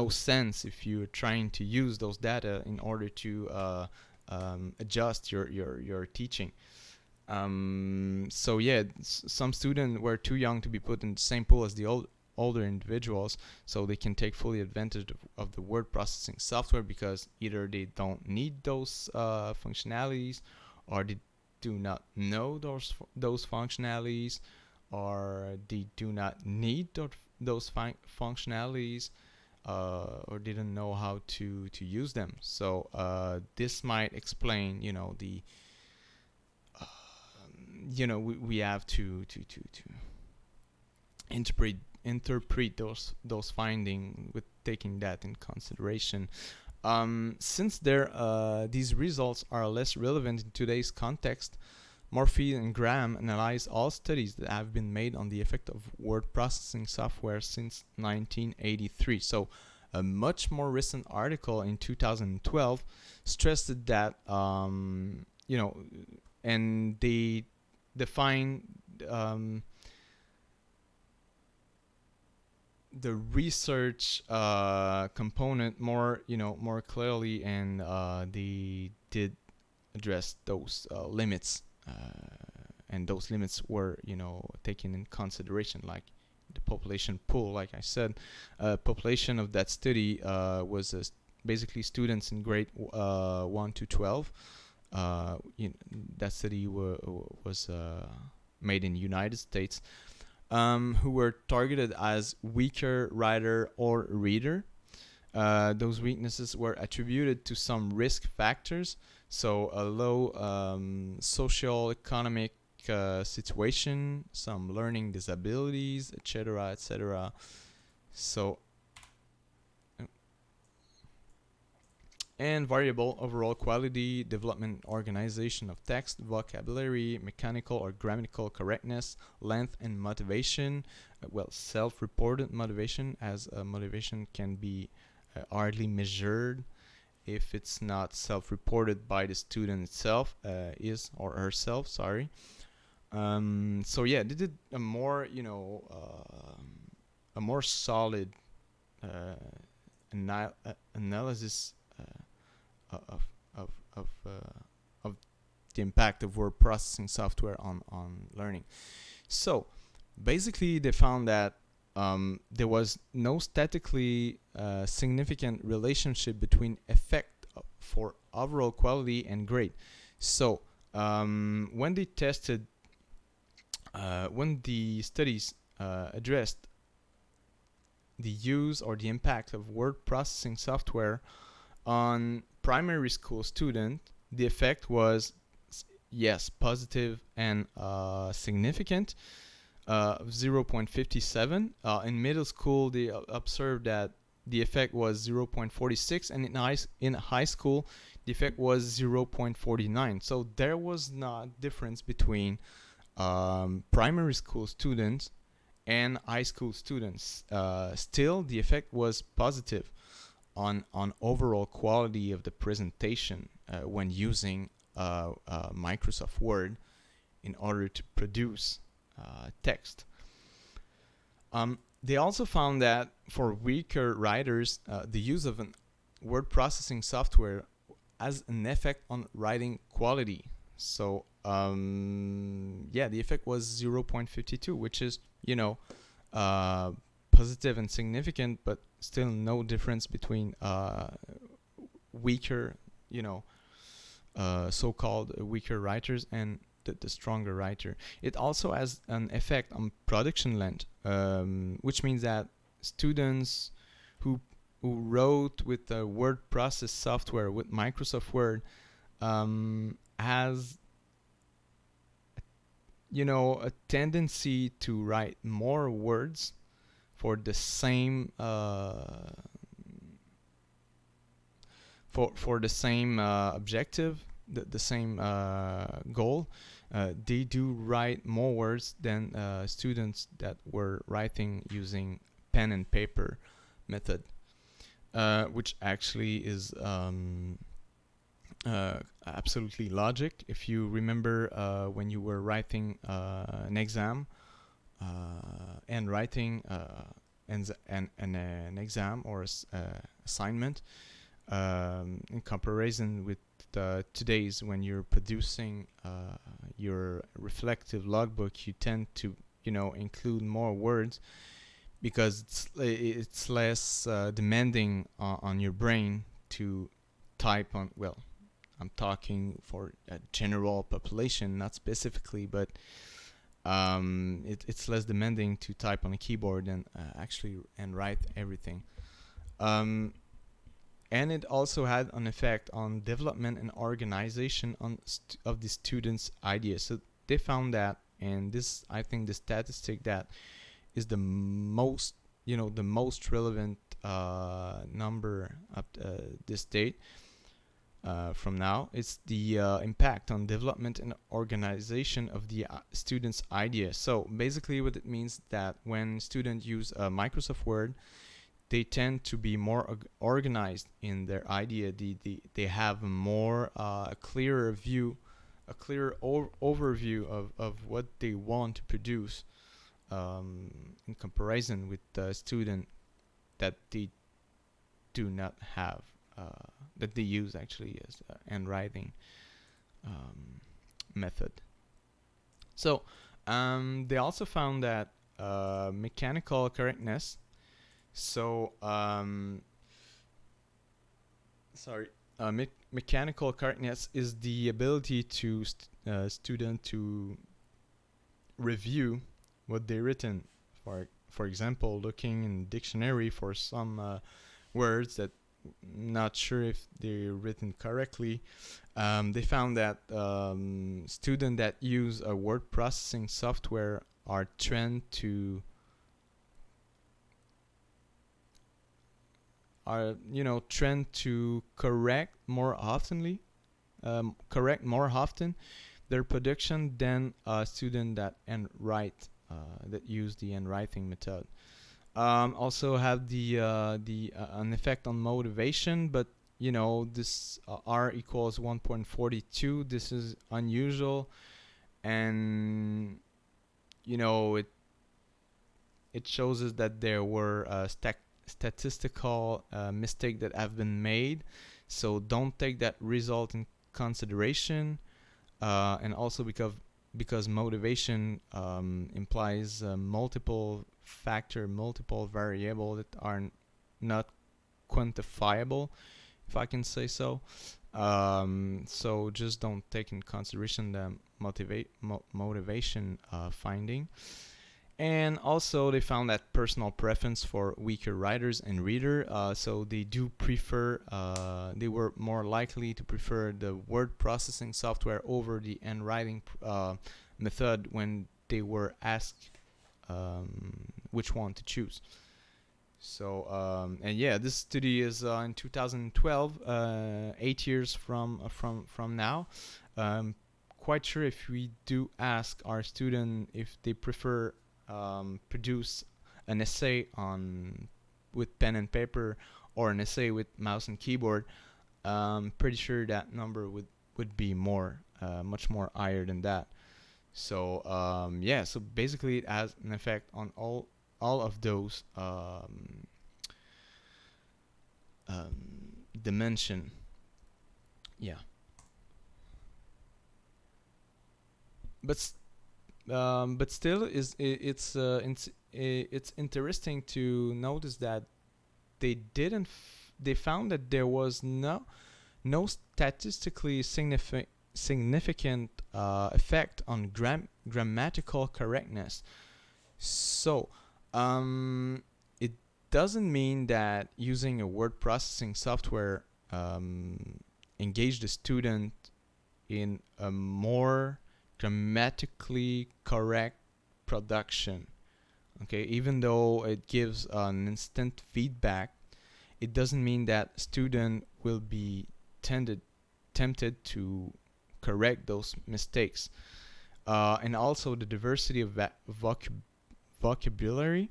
sense if you're trying to use those data in order to adjust your teaching. Some students were too young to be put in the same pool as the older individuals, so they can take fully advantage of the word processing software because either they don't need those functionalities, or they do not know those functionalities, or they do not need those functionalities, or didn't know how to use them. So this might explain, we have to interpret those findings with taking that in consideration. Since these results are less relevant in today's context, Morphy and Graham analyzed all studies that have been made on the effect of word processing software since 1983. So a much more recent article in 2012 stressed that, and they define the research component more clearly, and they did address those limits. And those limits were, taken in consideration, like the population pool. Like I said, population of that study was basically students in grade 1 to 12. That study was made in the United States, who were targeted as weaker writer or reader. Those weaknesses were attributed to some risk factors, so a low social economic situation, some learning disabilities, etc., etc. So, and variable overall quality, development, organization of text, vocabulary, mechanical or grammatical correctness, length, and motivation. Self-reported motivation, as motivation can be hardly measured if it's not self-reported by the student itself, his or herself. Sorry. They did a more, a more solid analysis of the impact of word processing software on learning. So basically, they found that there was no statically significant relationship between effect for overall quality and grade. So when they tested, when the studies addressed the use or the impact of word processing software on primary school students, the effect was, yes, positive and significant, 0.57. In middle school, they observed that the effect was 0.46, and in high school, the effect was 0.49. So there was not difference between primary school students and high school students. Still, the effect was positive on overall quality of the presentation when using Microsoft Word in order to produce text. They also found that for weaker writers, the use of a word processing software has an effect on writing quality. So the effect was 0.52, which is, positive and significant, but still no difference between weaker, so-called weaker writers and the stronger writer. It also has an effect on production length, which means that students who wrote with the word process software, with Microsoft Word, has a tendency to write more words for the same for the same objective, the same goal. They do write more words than students that were writing using pen and paper method, which actually is absolutely logic. If you remember when you were writing an exam and writing an exam or assignment, in comparison with today's, when you're producing your reflective logbook, you tend to include more words because it's less demanding on your brain to type on. Well, I'm talking for a general population, not specifically, but it's less demanding to type on a keyboard than actually and write everything. And it also had an effect on development and organization of the students' ideas. So they found that, and this, I think, the statistic that is the most, the most relevant number up this date from now. It's the impact on development and organization of the students' ideas. So basically, what it means that when students use Microsoft Word, they tend to be more organized in their idea. They have more a clearer view, a clearer overview of what they want to produce, in comparison with the student that they do not have, that they use actually as handwriting method. So they also found that mechanical correctness. So, mechanical correctness is the ability to student to review what they've written. For example, looking in dictionary for some words that not sure if they're written correctly. They found that students that use a word processing software are trained to correct more often their production than a student that handwrite, that use the handwriting method. Also have the an effect on motivation, but this R equals 1.42. This is unusual, and it shows us that there were statistical mistake that have been made, so don't take that result in consideration, and also because motivation implies multiple factor, multiple variable that are not quantifiable, if I can say so. So just don't take in consideration the motivation finding. And also they found that personal preference for weaker writers and reader, so they do prefer, they were more likely to prefer the word processing software over the handwriting method when they were asked which one to choose. So and yeah, this study is in 2012, 8 years from now. Quite sure if we do ask our student if they prefer produce an essay on with pen and paper or an essay with mouse and keyboard, pretty sure that number would be more, much more higher than that. So yeah, so basically it has an effect on all of those dimension. Yeah, but still it's interesting to notice that they found that there was no statistically significant effect on grammatical correctness. So it doesn't mean that using a word processing software engage the student in a more grammatically correct production. Okay, even though it gives an instant feedback, it doesn't mean that student will be tempted to correct those mistakes. And also the diversity of vocabulary.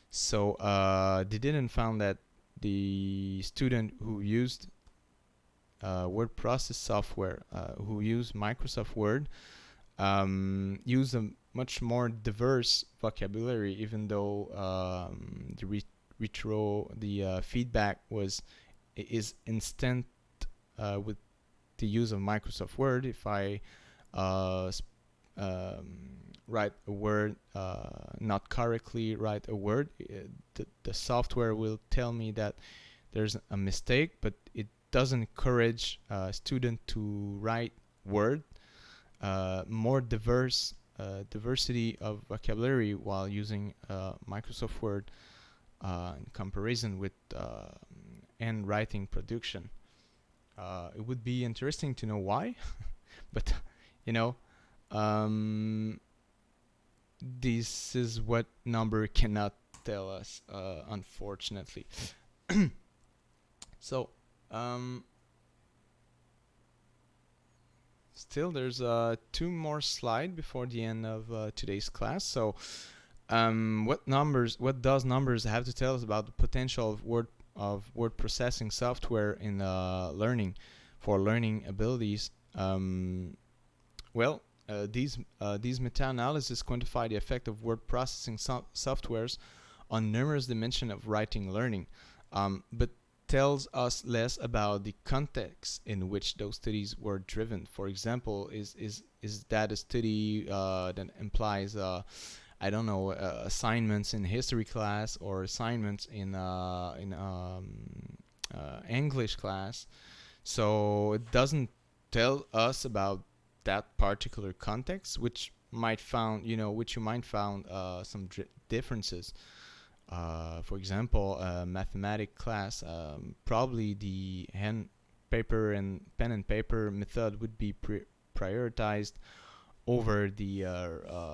So they didn't found that the student who used word process software, who used Microsoft Word, use a much more diverse vocabulary, even though the feedback is instant with the use of Microsoft Word. If I write a word not correctly, write a word, the software will tell me that there's a mistake, but it doesn't encourage a student to write word more diversity of vocabulary while using Microsoft Word in comparison with handwriting production. It would be interesting to know why, but you know, this is what number cannot tell us, unfortunately. So still there's two more slides before the end of today's class. So what does numbers have to tell us about the potential of word processing software in learning abilities? Well, these meta-analysis quantify the effect of word processing softwares on numerous dimensions of writing learning, but tells us less about the context in which those studies were driven. For example, is that a study that implies I don't know, assignments in history class or assignments in English class? So it doesn't tell us about that particular context, which you might found some differences. For example, mathematic class, probably the pen and paper method would be prioritized over the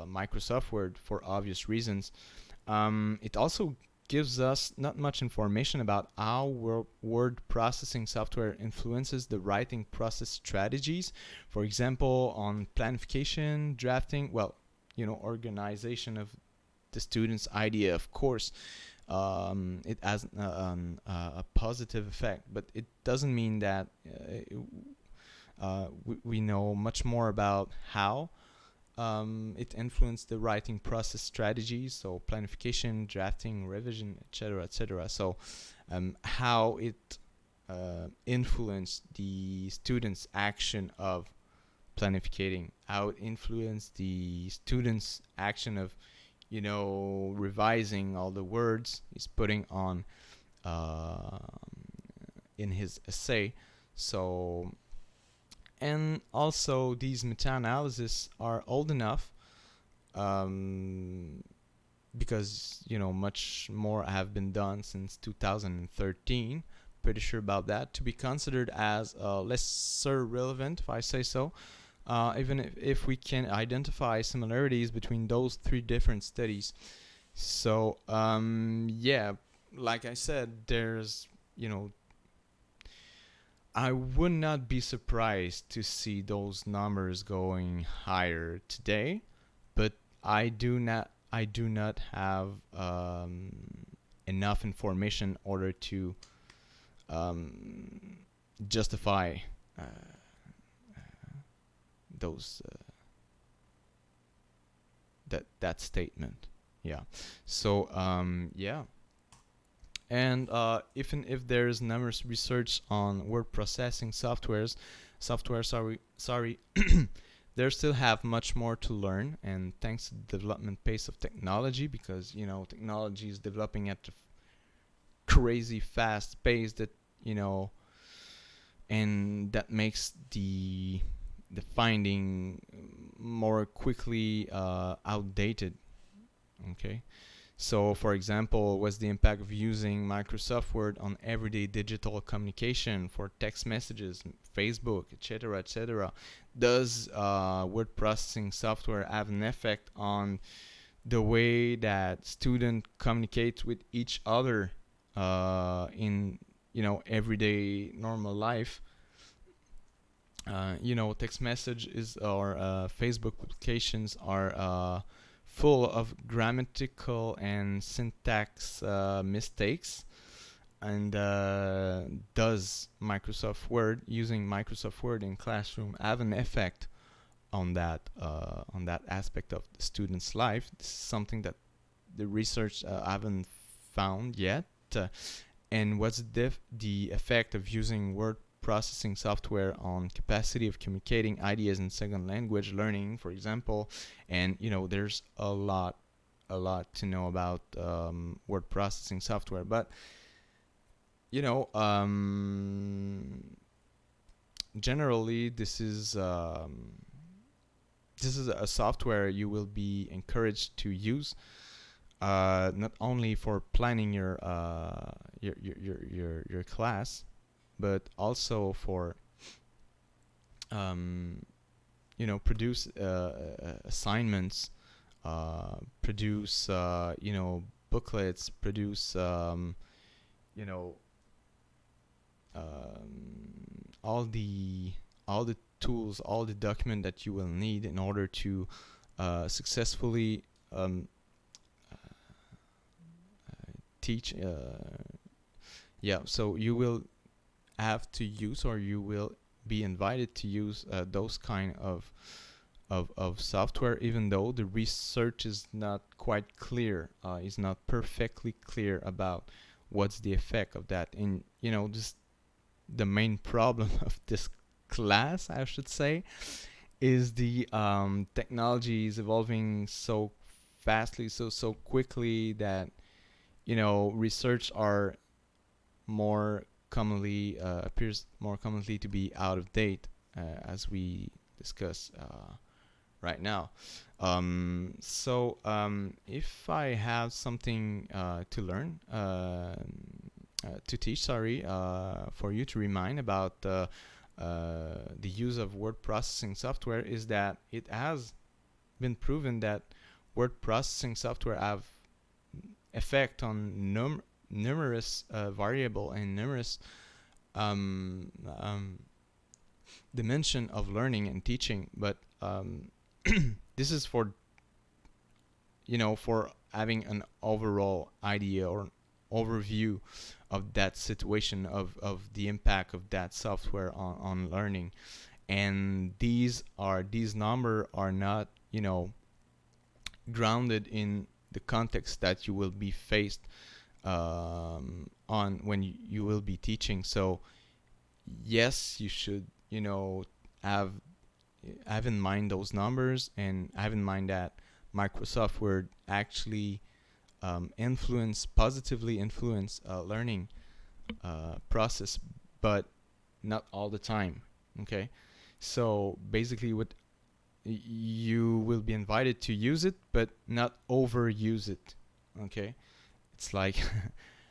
Microsoft Word for obvious reasons. It also gives us not much information about how word processing software influences the writing process strategies. For example, on planification, drafting, organization of the student's idea, of course. It has a positive effect, but it doesn't mean that we know much more about how it influenced the writing process strategies, so planification, drafting, revision, etc., etc. So how it influenced the student's action of planificating, how it influenced the student's action of revising all the words he's putting on uh, in his essay. So, and also these meta-analyses are old enough, um, because much more have been done since 2013. Pretty sure about that, to be considered as lesser relevant, if I say so. Even if we can identify similarities between those three different studies. So yeah, like I said, there's I would not be surprised to see those numbers going higher today, but I do not have enough information in order to um, justify uh, those that statement. Yeah. So yeah. And even if there's numerous research on word processing software, sorry, they still have much more to learn. And thanks to the development pace of technology, because technology is developing at a crazy fast pace that and that makes the finding more quickly outdated. Okay. So, for example, what's the impact of using Microsoft Word on everyday digital communication for text messages, Facebook, etc., etc.? Does word processing software have an effect on the way that students communicate with each other in everyday normal life? Text messages or Facebook publications are full of grammatical and syntax mistakes. And does using Microsoft Word in classroom have an effect on that aspect of the student's life? This is something that the research haven't found yet. And what's the effect of using word processing software on capacity of communicating ideas in second language learning, for example? And there's a lot to know about word processing software, but generally this is a software you will be encouraged to use, not only for planning your class, but also for produce assignments, produce booklets, produce you know all the tools, all the document that you will need in order to successfully teach. Yeah, so you will have to use, or you will be invited to use those kind of software, even though the research is not quite clear, is not perfectly clear about what's the effect of that. And just the main problem of this class, I should say, is the technology is evolving so fastly, so quickly, that research are more commonly appears more commonly to be out of date, as we discuss right now. If I have something to learn, to teach, for you to remind about the use of word processing software, is that it has been proven that word processing software have effect on numerous variable and numerous dimension of learning and teaching. But this is for for having an overall idea or an overview of that situation, of the impact of that software on learning. And these number are not grounded in the context that you will be faced on when you will be teaching. So yes, you should have in mind those numbers, and have in mind that Microsoft Word actually positively influence learning process, but not all the time. Okay, so basically, what you will be invited to use it, but not overuse it. Okay, it's like I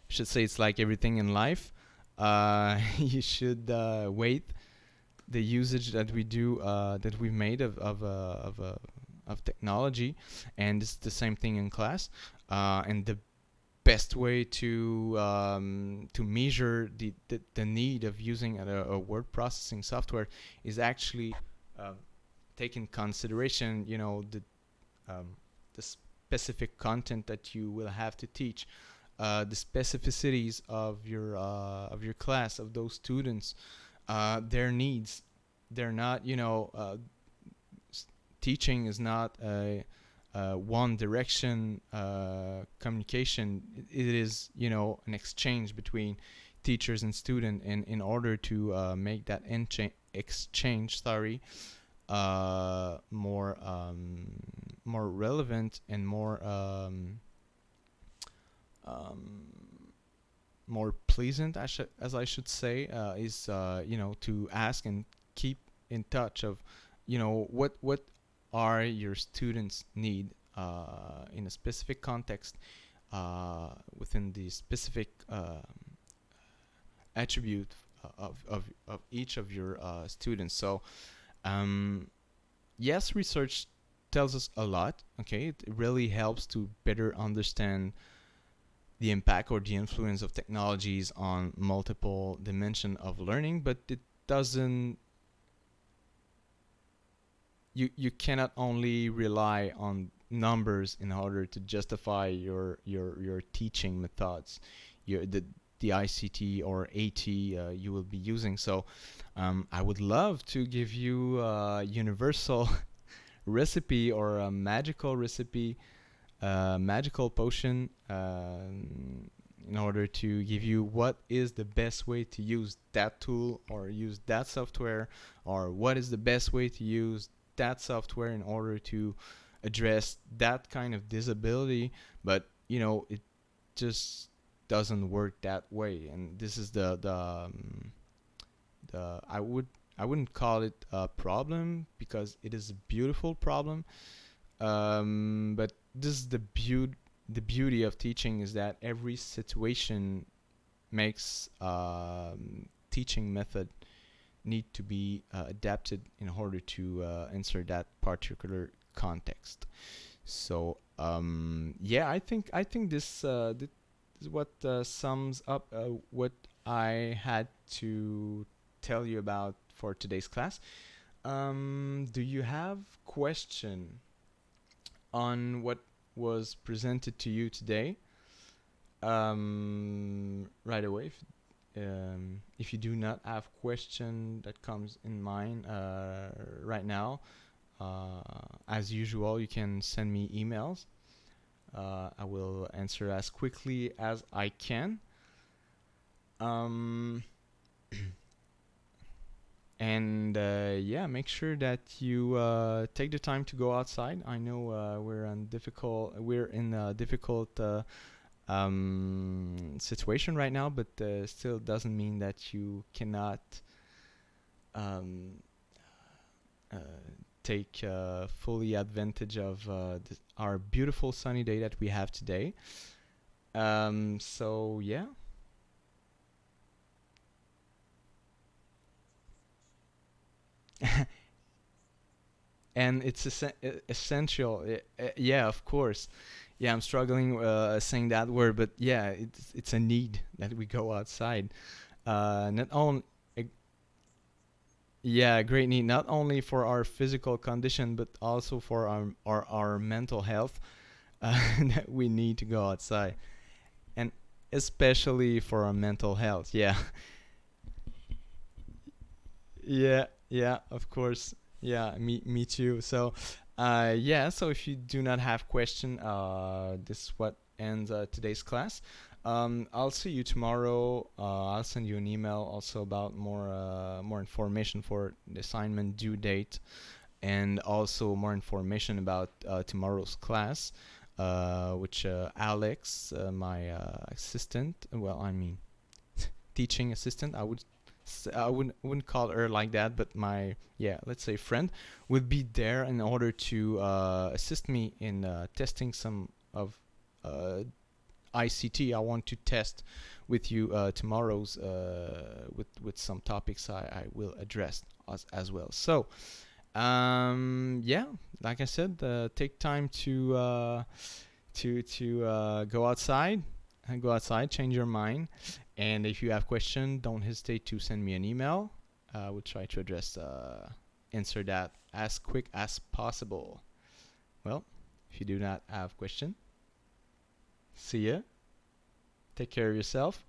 should say it's like everything in life. You should weight the usage that we do that we've made of technology, and it's the same thing in class. And the best way to measure the need of using a word processing software is actually take in consideration, the specific content that you will have to teach, the specificities of your class, of those students, their needs. They're not, teaching is not a one direction communication. It is, an exchange between teachers and student, and in order to make that exchange, more relevant and more pleasant, as I should say, is to ask and keep in touch of, what are your students' need in a specific context, within the specific attribute of each of your students. So yes, research tells us a lot. Okay, it really helps to better understand the impact or the influence of technologies on multiple dimensions of learning, but it doesn't. You cannot only rely on numbers in order to justify your teaching methods, the ICT or AT you will be using. So I would love to give you a universal recipe, or a magical recipe, magical potion, in order to give you what is the best way to use that tool or use that software, or what is the best way to use that software in order to address that kind of disability. But it just doesn't work that way, and this is the I wouldn't call it a problem, because it is a beautiful problem. But this is the beauty of teaching, is that every situation makes teaching method need to be adapted in order to answer that particular context. So I think this is what sums up what I had to tell you about for today's class. Do you have question on what was presented to you today? Right away. If you do not have question that comes in mind right now, as usual, you can send me emails. I will answer as quickly as I can. And make sure that you take the time to go outside. I know we're in a difficult situation right now, but still doesn't mean that you cannot take fully advantage of our beautiful sunny day that we have today. So yeah. And it's essential. Yeah, of course. Yeah, I'm struggling saying that word, but yeah, it's a need that we go outside. Not only Yeah, great need, not only for our physical condition, but also for our mental health. That we need to go outside, and especially for our mental health. Yeah. Yeah, of course. Yeah, me too. So, so if you do not have question, this is what ends today's class. I'll see you tomorrow. I'll send you an email also about more information for the assignment due date. and also more information about tomorrow's class, which Alex, my assistant, well, I mean, teaching assistant, I wouldn't call her like that, but my, yeah, let's say friend, would be there in order to assist me in testing some of ICT I want to test with you tomorrow's with some topics I will address as well. So yeah, like I said, take time to go outside and go outside, change your mind, and if you have questions, don't hesitate to send me an email. We'll try to answer that as quick as possible. Well, if you do not have question, see ya. Take care of yourself.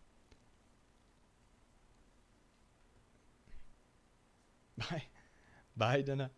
Bye. Bye, Dana.